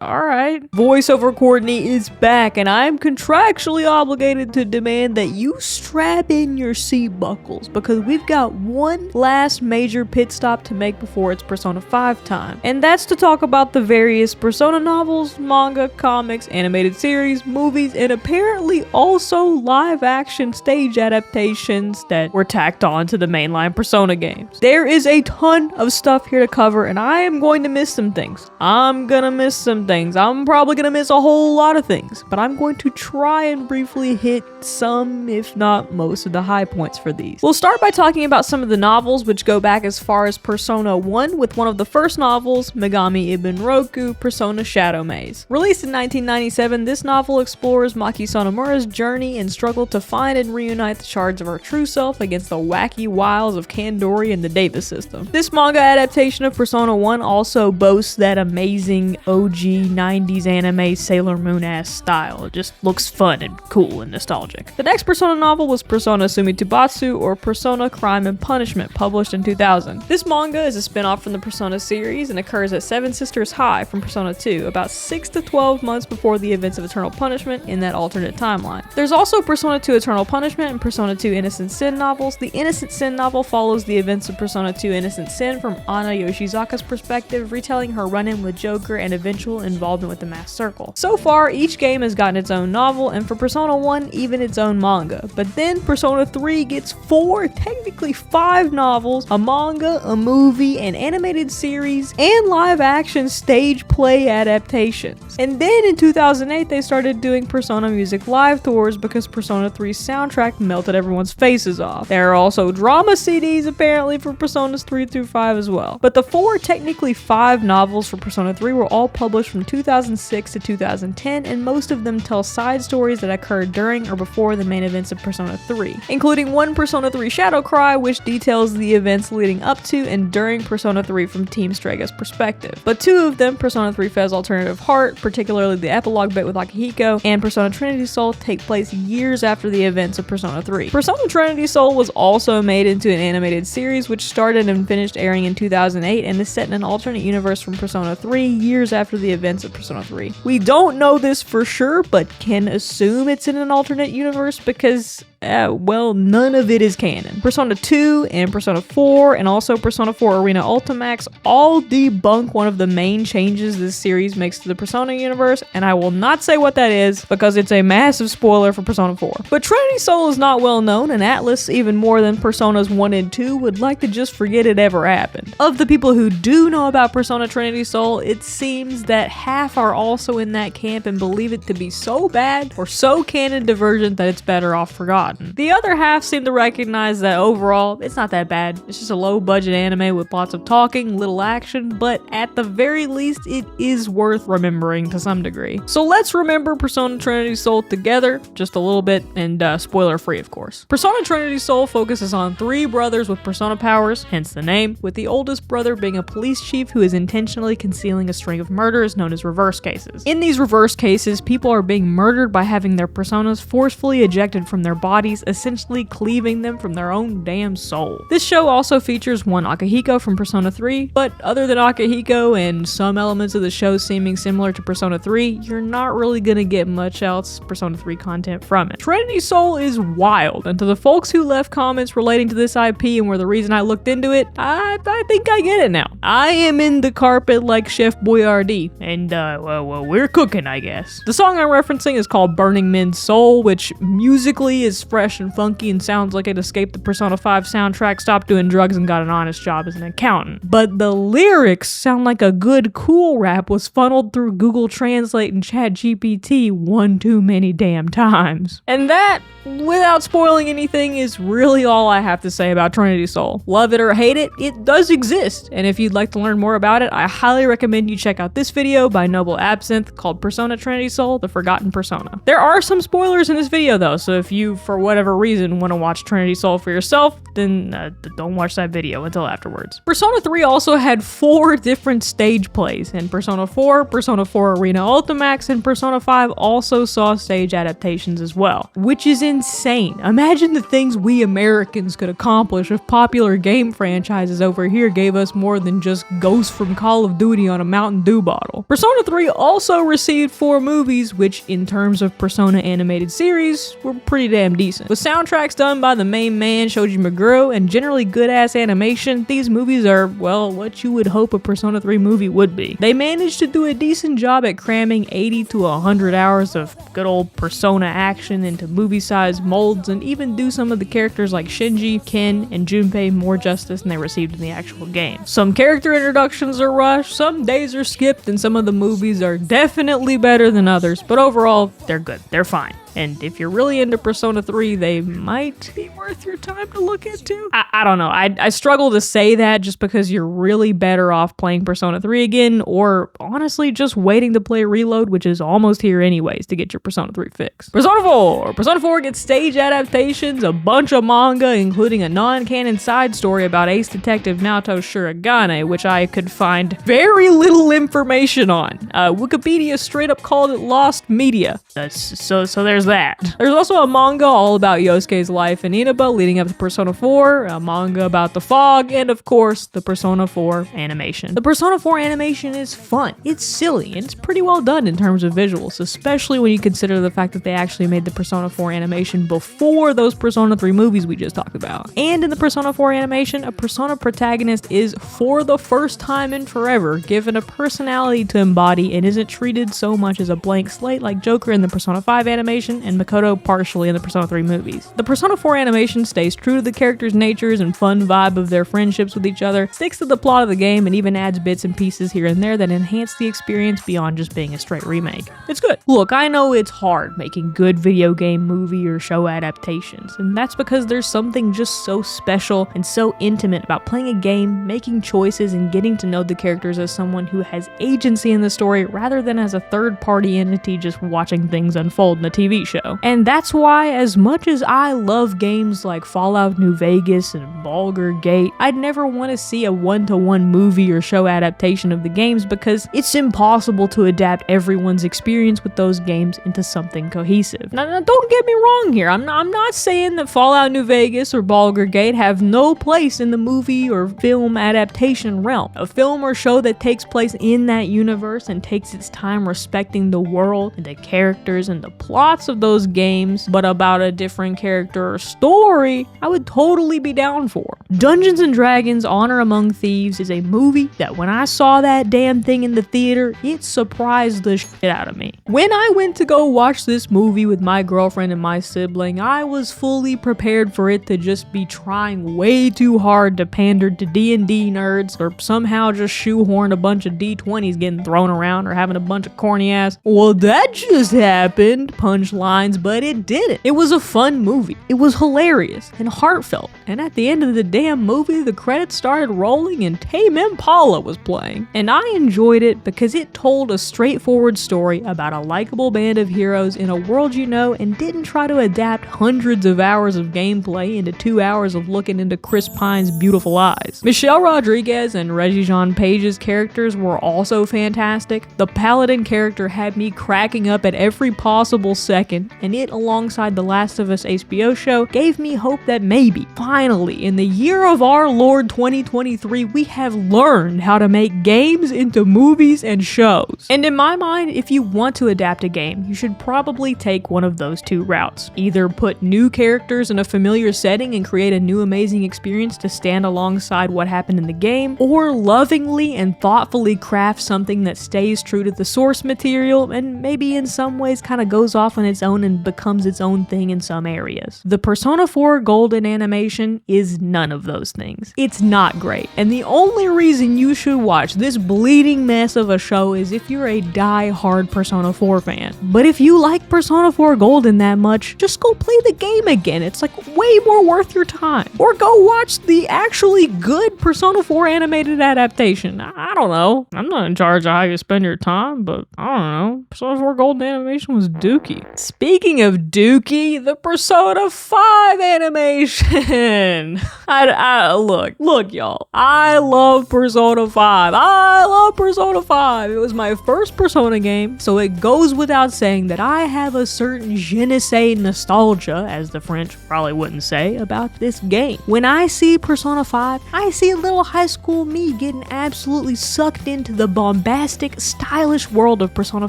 Alright. Voiceover Courtney is back, and I am contractually obligated to demand that you strap in your seat buckles because we've got one last major pit stop to make before it's Persona 5 time. And that's to talk about the various Persona novels, manga, comics, animated series, movies, and apparently also live-action stage adaptations that were tacked on to the mainline Persona games. There is a ton of stuff here to cover, and I am going to miss some things. I'm probably gonna miss a whole lot of things, but I'm going to try and briefly hit some, if not most, of the high points for these. We'll start by talking about some of the novels, which go back as far as Persona 1, with one of the first novels, Megami Ibn Roku, Persona Shadow Maze. Released in 1997, this novel explores Maki Sonomura's journey and struggle to find and reunite the shards of her true self against the wacky wiles of Kandori and the Davis system. This manga adaptation of Persona 1 also boasts that amazing OG 90s anime Sailor Moon ass style. It just looks fun and cool and nostalgic. The next Persona novel was Persona Sumitobatsu, or Persona Crime and Punishment, published in 2000. This manga is a spin-off from the Persona series and occurs at Seven Sisters High from Persona 2, about 6 to 12 months before the events of Eternal Punishment in that alternate timeline. There's also Persona 2 Eternal Punishment and Persona 2 Innocent Sin novels. The Innocent Sin novel follows the events of Persona 2 Innocent Sin from Ana Yoshizaka's perspective, retelling her run-in with Joker and eventual involvement with the Masked Circle. So far, each game has gotten its own novel, and for Persona 1, even its own manga. But then Persona 3 gets 4, technically 5 novels, a manga, a movie, an animated series, and live-action stage play adaptations. And then in 2008, they started doing Persona Music Live tours because Persona 3's soundtrack melted everyone's faces off. There are also drama CDs apparently for Personas 3 through 5 as well. But the 4, technically 5 novels for Persona 3 were all published from 2006 to 2010, and most of them tell side stories that occurred during or before the main events of Persona 3, including one Persona 3 Shadow Cry, which details the events leading up to and during Persona 3 from Team Strega's perspective. But 2 of them, Persona 3 Fez Alternative Heart, particularly the epilogue bit with Akihiko, and Persona Trinity Soul, take place years after the events of Persona 3. Persona Trinity Soul was also made into an animated series, which started and finished airing in 2008 and is set in an alternate universe from Persona 3 years after the events of Persona 3. We don't know this for sure, but can assume it's in an alternate universe because well, none of it is canon. Persona 2 and Persona 4 and also Persona 4 Arena Ultimax all debunk one of the main changes this series makes to the Persona universe, and I will not say what that is because it's a massive spoiler for Persona 4. But Trinity Soul is not well known, and Atlus, even more than Personas 1 and 2, would like to just forget it ever happened. Of the people who do know about Persona Trinity Soul, it seems that half are also in that camp and believe it to be so bad or so canon divergent that it's better off forgotten. The other half seem to recognize that overall, it's not that bad. It's just a low-budget anime with lots of talking, little action, but at the very least, it is worth remembering to some degree. So let's remember Persona Trinity Soul together, just a little bit, and spoiler-free, of course. Persona Trinity Soul focuses on 3 brothers with persona powers, hence the name, with the oldest brother being a police chief who is intentionally concealing a string of murders known as reverse cases. In these reverse cases, people are being murdered by having their personas forcefully ejected from their bodies, essentially cleaving them from their own damn soul. This show also features one Akihiko from Persona 3, but other than Akihiko and some elements of the show seeming similar to Persona 3, you're not really gonna get much else Persona 3 content from it. Trinity Soul is wild, and to the folks who left comments relating to this IP and were the reason I looked into it, I think I get it now. I am in the carpet like Chef Boyardee, and well, we're cooking, I guess. The song I'm referencing is called Burning Men's Soul, which musically is fresh and funky and sounds like it escaped the Persona 5 soundtrack, stopped doing drugs, and got an honest job as an accountant. But the lyrics sound like a good cool rap was funneled through Google Translate and ChatGPT one too many damn times. And that, without spoiling anything, is really all I have to say about Trinity Soul. Love it or hate it, it does exist, and if you'd like to learn more about it, I highly recommend you check out this video by Noble Absinthe called Persona Trinity Soul, The Forgotten Persona. There are some spoilers in this video though, so if you, for whatever reason, want to watch Trinity Soul for yourself, then don't watch that video until afterwards. Persona 3 also had 4 different stage plays, and Persona 4, Persona 4 Arena Ultimax, and Persona 5 also saw stage adaptations as well, which is insane. Imagine the things we Americans could accomplish if popular game franchises over here gave us more than just Ghost from Call of Duty on a Mountain Dew bottle. Persona 3 also received 4 movies, which in terms of Persona animated series, were pretty damn decent. With soundtracks done by the main man Shoji Meguro and generally good-ass animation, these movies are, well, what you would hope a Persona 3 movie would be. They managed to do a decent job at cramming 80 to 100 hours of good old Persona action into movie-sized molds and even do some of the characters like Shinji, Ken, and Junpei more justice than they received in the actual game. Some character introductions are rushed, some days are skipped, and some of the movies are definitely better than others, but overall, they're good. They're fine. And if you're really into Persona 3, they might be worth your time to look into. I don't know. I struggle to say that just because you're really better off playing Persona 3 again, or honestly just waiting to play Reload, which is almost here anyways, to get your Persona 3 fix. Persona 4! Persona 4 gets stage adaptations, a bunch of manga, including a non-canon side story about ace detective Naoto Shirogane, which I could find very little information on. Wikipedia straight up called it lost media. So there's that. There's also a manga all about Yosuke's life in Inaba leading up to Persona 4, a manga about the fog, and of course, the Persona 4 animation. The Persona 4 animation is fun, it's silly, and it's pretty well done in terms of visuals, especially when you consider the fact that they actually made the Persona 4 animation before those Persona 3 movies we just talked about. And in the Persona 4 animation, a Persona protagonist is, for the first time in forever, given a personality to embody and isn't treated so much as a blank slate like Joker in the Persona 5 animation and Makoto partially in the Persona 3 movies. The Persona 4 animation stays true to the characters' natures and fun vibe of their friendships with each other, sticks to the plot of the game, and even adds bits and pieces here and there that enhance the experience beyond just being a straight remake. It's good. Look, I know it's hard making good video game, movie, or show adaptations, and that's because there's something just so special and so intimate about playing a game, making choices, and getting to know the characters as someone who has agency in the story rather than as a third-party entity just watching things unfold in a TV show. And that's why, as much as I love games like Fallout New Vegas and Baldur's Gate, I'd never want to see a one-to-one movie or show adaptation of the games because it's impossible to adapt everyone's experience with those games into something cohesive. Now don't get me wrong here, I'm not saying that Fallout New Vegas or Baldur's Gate have no place in the movie or film adaptation realm. A film or show that takes place in that universe and takes its time respecting the world and the characters and the plots of of those games, but about a different character or story, I would totally be down for. Dungeons & Dragons: Honor Among Thieves is a movie that when I saw that damn thing in the theater, it surprised the shit out of me. When I went to go watch this movie with my girlfriend and my sibling, I was fully prepared for it to just be trying way too hard to pander to D&D nerds, or somehow just shoehorn a bunch of D20s getting thrown around, or having a bunch of corny ass, "Well, that just happened" punchlines, but it didn't. It was a fun movie. It was hilarious and heartfelt, and at the end of the damn movie, the credits started rolling and Tame Impala was playing. And I enjoyed it because it told a straightforward story about a likable band of heroes in a world you know, and didn't try to adapt hundreds of hours of gameplay into 2 hours of looking into Chris Pine's beautiful eyes. Michelle Rodriguez and Regé-Jean Page's characters were also fantastic. The Paladin character had me cracking up at every possible second, and it, alongside the Last of Us HBO show, gave me hope that maybe, finally, in the year of our Lord 2023, we have learned how to make games into movies and shows. And in my mind, if you want to adapt a game, you should probably take one of those two routes. Either put new characters in a familiar setting and create a new amazing experience to stand alongside what happened in the game, or lovingly and thoughtfully craft something that stays true to the source material and maybe in some ways kind of goes off on its own and becomes its own thing in some areas. The Persona 4 Golden animation is none of those things. It's not great, and the only reason you should watch this bleeding mess of a show is if you're a die-hard Persona 4 fan. But if you like Persona 4 Golden that much, just go play the game again. It's like way more worth your time. Or go watch the actually good Persona 4 animated adaptation. I don't know. I'm not in charge of how you spend your time, but I don't know. Persona 4 Golden animation was dookie. Speaking of dookie, the Persona 5 animation. Look, y'all. I love Persona 5. I love Persona 5. It was my first Persona game, so it goes without saying that I have a certain je ne sais nostalgia, as the French probably wouldn't say, about this game. When I see Persona 5, I see a little high school me getting absolutely sucked into the bombastic, stylish world of Persona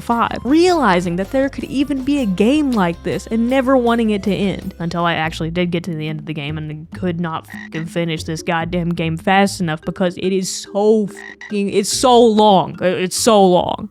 5, realizing that there could even be a game like this and never wanting it to end, until I actually did get to the end of the game and could not fucking finish this goddamn game fast enough because it is so fucking, it's so long. It's so long.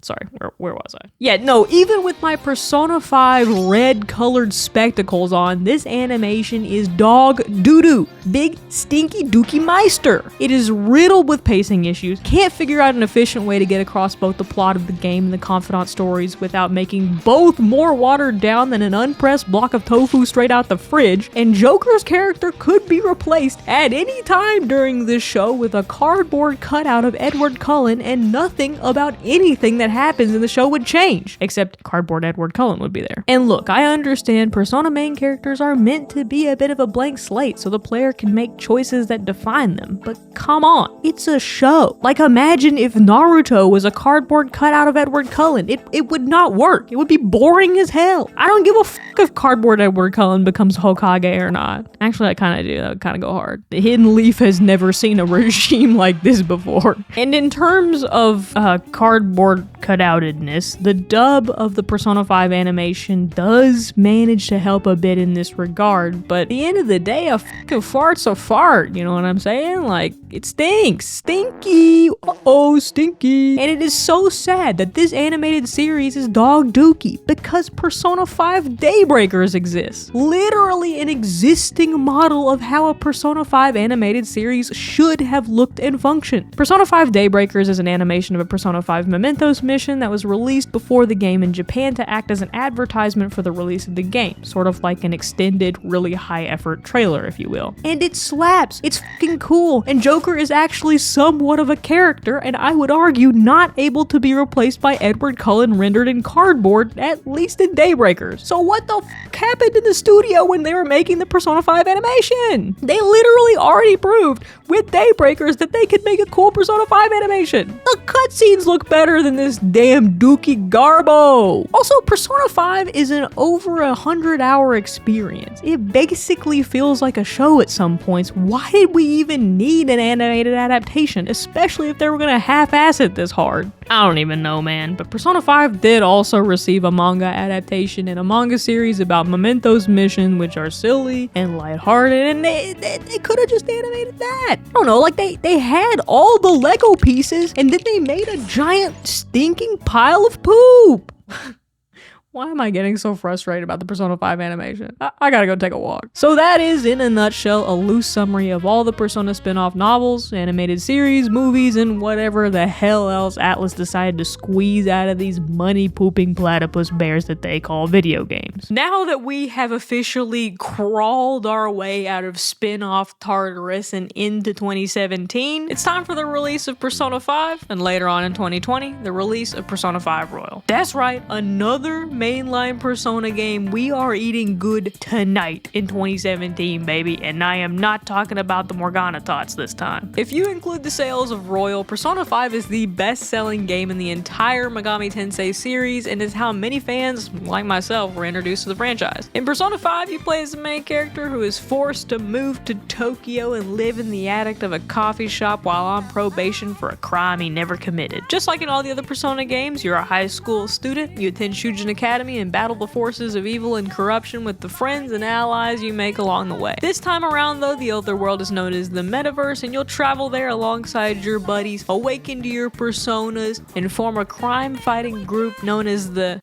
Sorry, where was I? Yeah, no, even with my Persona 5 red colored spectacles on, this animation is dog doo-doo. Big, stinky dookie meister. It is riddled with pacing issues, can't figure out an efficient way to get across both the plot of the game and the confidant stories without making both more watered down than an unpressed block of tofu straight out the fridge, and Joker's character could be replaced at any time during this show with a cardboard cutout of Edward Cullen, and nothing about anything that happens in the show would change, except cardboard Edward Cullen would be there. And look, I understand Persona main characters are meant to be a bit of a blank slate so the player can make choices that define them, but come on, it's a show. Like, imagine if Naruto was a cardboard cutout of Edward Cullen. It would not work. It would be boring as hell. I don't give a fuck if cardboard Edward Cullen becomes Hokage or not. Actually, I kind of do. That would kind of go hard. The Hidden Leaf has never seen a regime like this before. And in terms of cardboard cutoutedness, the dub of the Persona 5 animation does manage to help a bit in this regard, but at the end of the day, a fucking fart's a fart, you know what I'm saying? Like, it stinks. Stinky. Uh-oh, stinky. And it is so sad that this animated series is dog dookie because Persona 5 Daybreakers exists. Literally an existing model of how a Persona 5 animated series should have looked and functioned. Persona 5 Daybreakers is an animation of a Persona 5 Mementos mission that was released before the game in Japan to act as an advertisement for the release of the game, sort of like an extended, really high-effort trailer, if you will. And it slaps. It's fucking cool. And Joker is actually somewhat of a character, and I would argue not able to be replaced by Edward Cullen rendered in cardboard, at least in Daybreakers. So what the fuck happened in the studio when they were making the Persona 5 animation? They literally already proved with Daybreakers that they could make a cool Persona 5 animation. The cutscenes look better than this this damn Dookie Garbo. Also, Persona 5 is an over 100-hour experience. It basically feels like a show at some points. Why did we even need an animated adaptation, especially if they were gonna half-ass it this hard? I don't even know, man, but Persona 5 did also receive a manga adaptation in a manga series about Memento's mission, which are silly and lighthearted, and they could have just animated that. I don't know, like they had all the Lego pieces, and then they made a giant stinking pile of poop. Why am I getting so frustrated about the Persona 5 animation? I gotta go take a walk. So that is, in a nutshell, a loose summary of all the Persona spin-off novels, animated series, movies, and whatever the hell else Atlus decided to squeeze out of these money-pooping platypus bears that they call video games. Now that we have officially crawled our way out of spin-off Tartarus and into 2017, it's time for the release of Persona 5, and later on in 2020, the release of Persona 5 Royal. That's right, another mainline Persona game we are eating good tonight in 2017, baby, and I am not talking about the Morgana Tots this time. If you include the sales of Royal, Persona 5 is the best-selling game in the entire Megami Tensei series and is how many fans, like myself, were introduced to the franchise. In Persona 5, you play as the main character who is forced to move to Tokyo and live in the attic of a coffee shop while on probation for a crime he never committed. Just like in all the other Persona games, you're a high school student, you attend Shujin Academy and battle the forces of evil and corruption with the friends and allies you make along the way. This time around though, the other world is known as the Metaverse, and you'll travel there alongside your buddies, awaken to your personas, and form a crime-fighting group known as the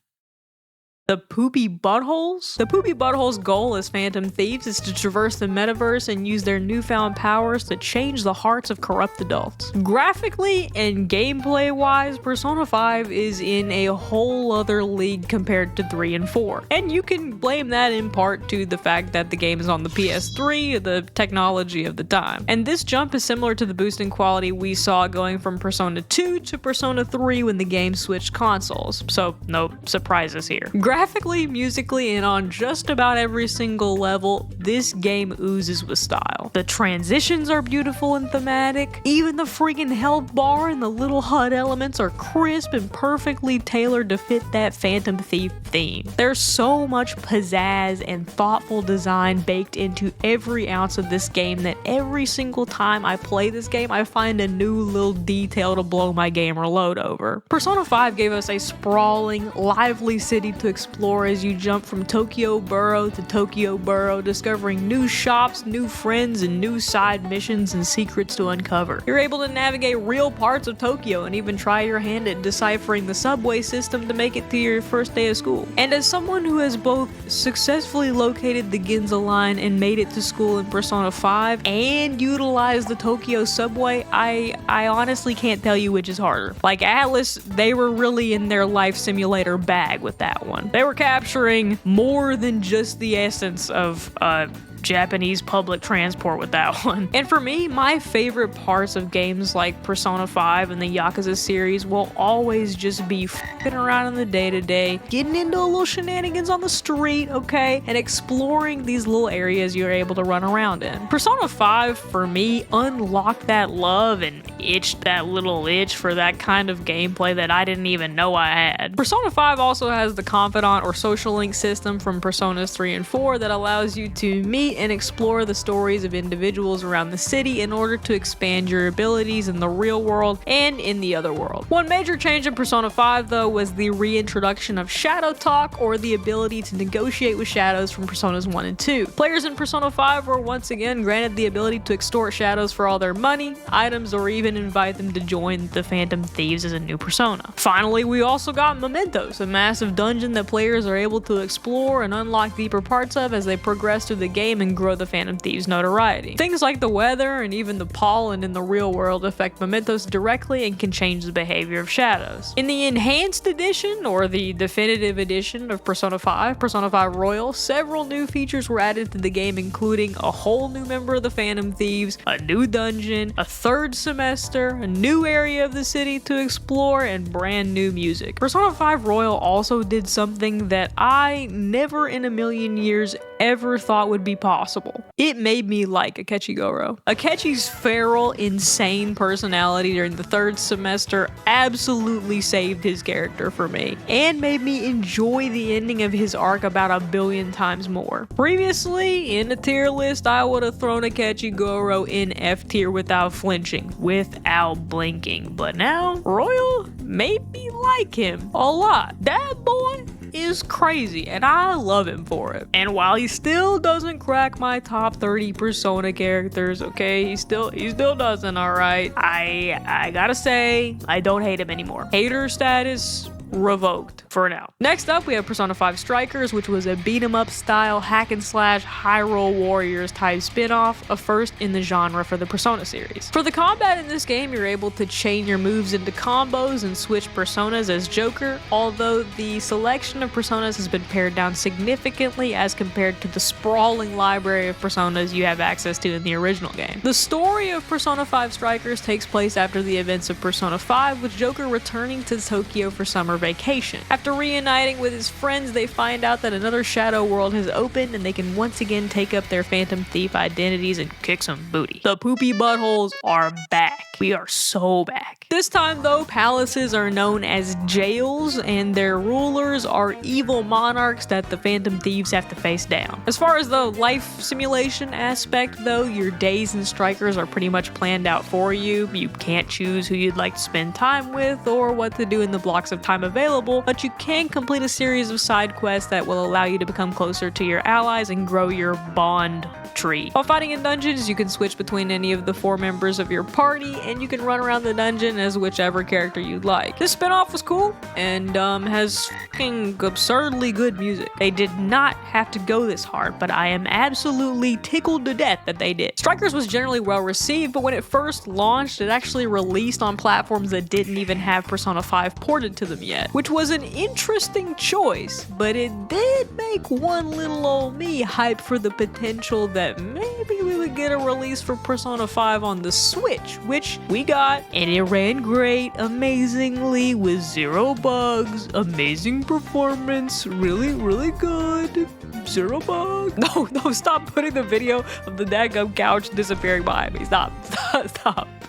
Poopy Buttholes? The Poopy Buttholes' goal as Phantom Thieves is to traverse the metaverse and use their newfound powers to change the hearts of corrupt adults. Graphically and gameplay-wise, Persona 5 is in a whole other league compared to 3 and 4. And you can blame that in part to the fact that the game is on the PS3, the technology of the time. And this jump is similar to the boost in quality we saw going from Persona 2 to Persona 3 when the game switched consoles. So no surprises here. Graphically, musically, and on just about every single level, this game oozes with style. The transitions are beautiful and thematic. Even the freaking health bar and the little HUD elements are crisp and perfectly tailored to fit that Phantom Thief theme. There's so much pizzazz and thoughtful design baked into every ounce of this game that every single time I play this game, I find a new little detail to blow my gamer load over. Persona 5 gave us a sprawling, lively city to explore as you jump from Tokyo Borough to Tokyo Borough, discovering new shops, new friends, and new side missions and secrets to uncover. You're able to navigate real parts of Tokyo and even try your hand at deciphering the subway system to make it to your first day of school. And as someone who has both successfully located the Ginza line and made it to school in Persona 5 and utilized the Tokyo subway, I honestly can't tell you which is harder. Like Atlus, they were really in their life simulator bag with that one. They were capturing more than just the essence of Japanese public transport with that one. And for me, my favorite parts of games like Persona 5 and the Yakuza series will always just be f***ing around in the day-to-day, getting into a little shenanigans on the street, okay, and exploring these little areas you're able to run around in. Persona 5, for me, unlocked that love and itched that little itch for that kind of gameplay that I didn't even know I had. Persona 5 also has the confidant or social link system from Personas 3 and 4 that allows you to meet and explore the stories of individuals around the city in order to expand your abilities in the real world and in the other world. One major change in Persona 5 though was the reintroduction of Shadow Talk, or the ability to negotiate with shadows from Personas 1 and 2. Players in Persona 5 were once again granted the ability to extort shadows for all their money, items, or even invite them to join the Phantom Thieves as a new persona. Finally, we also got Mementos, a massive dungeon that players are able to explore and unlock deeper parts of as they progress through the game and grow the Phantom Thieves' notoriety. Things like the weather and even the pollen in the real world affect Mementos directly and can change the behavior of shadows. In the Enhanced Edition, or the Definitive Edition of Persona 5, Persona 5 Royal, several new features were added to the game, including a whole new member of the Phantom Thieves, a new dungeon, a third semester, a new area of the city to explore, and brand new music. Persona 5 Royal also did something that I never in a million years ever thought would be possible. impossible. It made me like Akechi Goro. Akechi's feral, insane personality during the third semester absolutely saved his character for me, and made me enjoy the ending of his arc about a billion times more. Previously, in the tier list, I would have thrown Akechi Goro in F tier without flinching, without blinking, but now, Royal made me like him a lot. That boy is crazy, and I love him for it. And while he still doesn't crack my top 30 Persona characters, okay, he still doesn't, alright, I gotta say, I don't hate him anymore. Hater status revoked for now. Next up, we have Persona 5 Strikers, which was a beat-em-up style hack and slash high roll warriors type spin-off, a first in the genre for the Persona series. For the combat in this game, you're able to chain your moves into combos and switch personas as Joker, although the selection of personas has been pared down significantly as compared to the sprawling library of personas you have access to in the original game. The story of Persona 5 Strikers takes place after the events of Persona 5, with Joker returning to Tokyo for summer vacation. After reuniting with his friends, they find out that another shadow world has opened and they can once again take up their Phantom Thief identities and kick some booty. The poopy buttholes are back. We are so back. This time though, palaces are known as jails, and their rulers are evil monarchs that the Phantom Thieves have to face down. As far as the life simulation aspect though, your days in Strikers are pretty much planned out for you. You can't choose who you'd like to spend time with or what to do in the blocks of time available, but you can complete a series of side quests that will allow you to become closer to your allies and grow your bond tree. While fighting in dungeons, you can switch between any of the 4 members of your party, and you can run around the dungeon as whichever character you'd like. This spinoff was cool and has fucking absurdly good music. They did not have to go this hard, but I am absolutely tickled to death that they did. Strikers was generally well received, but when it first launched, it actually released on platforms that didn't even have Persona 5 ported to them yet, which was an interesting choice, but it did make one little old me hype for the potential that maybe we would get a release for Persona 5 on the Switch, which we got, and it ran great, amazingly, with 0 bugs, amazing performance, really good, 0 bugs. No, stop putting the video of the daggum couch disappearing behind me. Stop.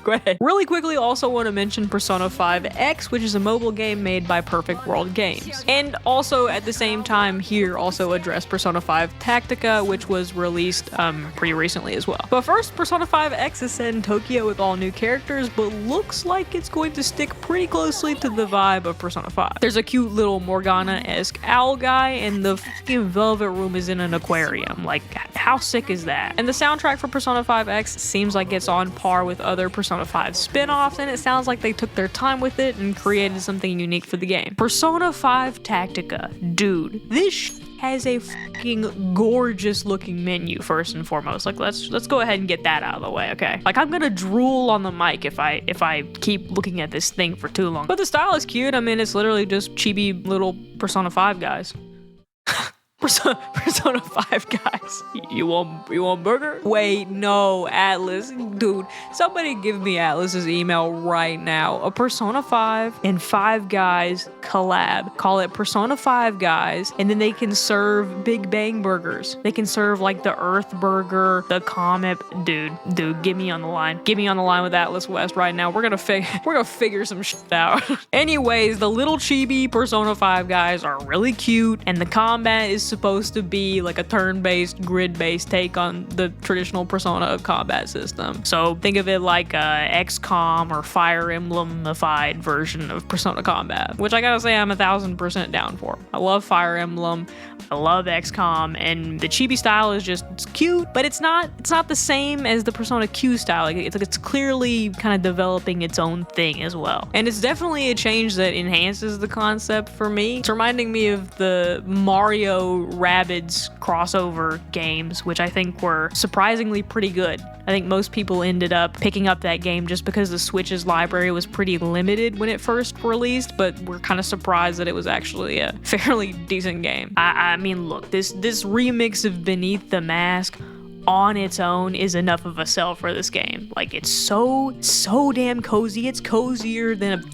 Go ahead. Really quickly, also want to mention Persona 5 X, which is a mobile game made by Perfect World Games. And also, at the same time here, also address Persona 5 Tactica, which was released pretty recently as well. But first, Persona 5 X is set in Tokyo with all new characters, but looks like it's going to stick pretty closely to the vibe of Persona 5. There's a cute little Morgana-esque owl guy, and the fucking Velvet Room is in an aquarium. Like, how sick is that? And the soundtrack for Persona 5 X seems like it's on par with other Persona 5 spin-offs, and it sounds like they took their time with it and created something unique for the game. Persona 5 Tactica. Dude, this has a fucking gorgeous looking menu first and foremost. Like, let's go ahead and get that out of the way, okay? Like, I'm gonna drool on the mic if I keep looking at this thing for too long. But the style is cute. I mean, it's literally just chibi little Persona 5 guys. Persona 5 guys. You want burger? Wait, no, Atlas. Dude, somebody give me Atlas's email right now. A Persona 5 and 5 Guys collab. Call it Persona 5 Guys, and then they can serve Big Bang burgers. They can serve like the Earth Burger, the Comet. Dude, get me on the line. Get me on the line with Atlas West right now. We're gonna figure some shit out. Anyways, the little chibi Persona 5 guys are really cute, and the combat is supposed to be like a turn-based, grid-based take on the traditional Persona combat system. So think of it like a XCOM or Fire Emblem-ified version of Persona combat, which I gotta say I'm 1000% down for. I love Fire Emblem, I love XCOM, and the chibi style is just, it's cute, but it's not the same as the Persona Q style. Like, it's clearly kind of developing its own thing as well. And it's definitely a change that enhances the concept for me. It's reminding me of the Mario Rabbids crossover games, which I think were surprisingly pretty good. I think most people ended up picking up that game just because the Switch's library was pretty limited when it first released, but we're kind of surprised that it was actually a fairly decent game. I mean, look, this remix of Beneath the Mask, on its own is enough of a sell for this game. Like, it's so damn cozy. It's cozier than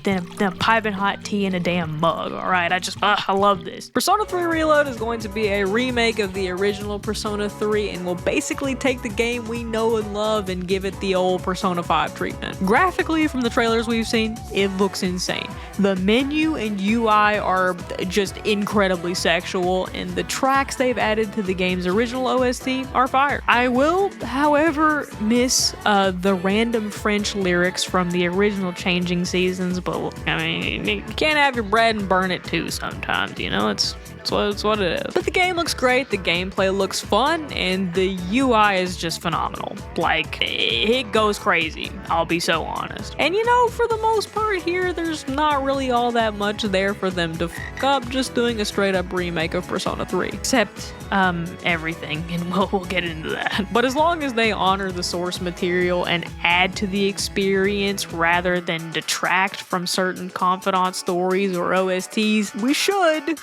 a piping hot tea in a damn mug, alright? I love this. Persona 3 Reload is going to be a remake of the original Persona 3 and will basically take the game we know and love and give it the old Persona 5 treatment. Graphically, from the trailers we've seen, it looks insane. The menu and UI are just incredibly sexual, and the tracks they've added to the game's original OST are fire. I will, however, miss the random French lyrics from the original Changing Seasons, but I mean, you can't have your bread and burn it too sometimes, you know? It's what it is. But the game looks great, the gameplay looks fun, and the UI is just phenomenal. Like, it goes crazy, I'll be so honest. And you know, for the most part here, there's not really all that much there for them to fuck up just doing a straight up remake of Persona 3. Except, everything, and we'll get into that. But as long as they honor the source material and add to the experience rather than detract from certain confidant stories or OSTs, we should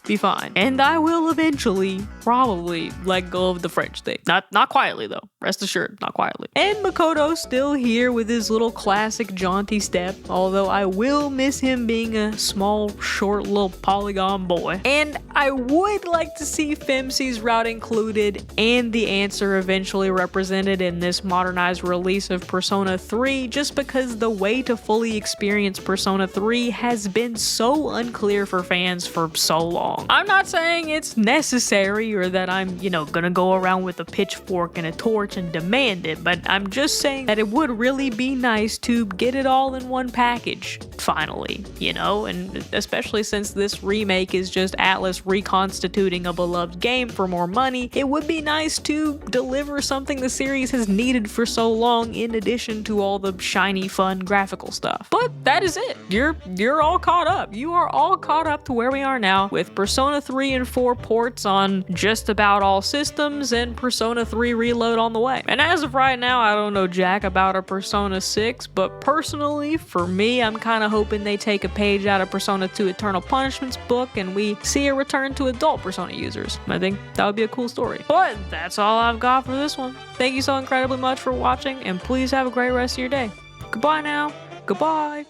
be fine. And I will eventually probably let go of the French thing. Not quietly though. Rest assured, not quietly. And Makoto's still here with his little classic jaunty step, although I will miss him being a small, short little polygon boy. And I would like to see Femce's route included and the answer eventually represented in this modernized release of Persona 3, just because the way to fully experience Persona 3 has been so unclear for fans for so long. I'm not saying it's necessary or that I'm, gonna go around with a pitchfork and a torch and demand it, but I'm just saying that it would really be nice to get it all in one package, finally, and especially since this remake is just Atlas reconstituting a beloved game for more money, it would be nice to deliver something the series has needed for so long in addition to all the shiny, fun graphical stuff. But that is it. You're all caught up. You are all caught up to where we are now, with Persona 3 and 4 ports on just about all systems and Persona 3 Reload on the way. And as of right now, I don't know jack about a Persona 6, but personally, for me, I'm kind of hoping they take a page out of Persona 2 Eternal Punishment's book and we see a return to adult Persona users. I think that would be a cool story. But that's all I've got for this one. Thank you so incredibly much for watching, and please have a great rest of your day. Goodbye now. Goodbye.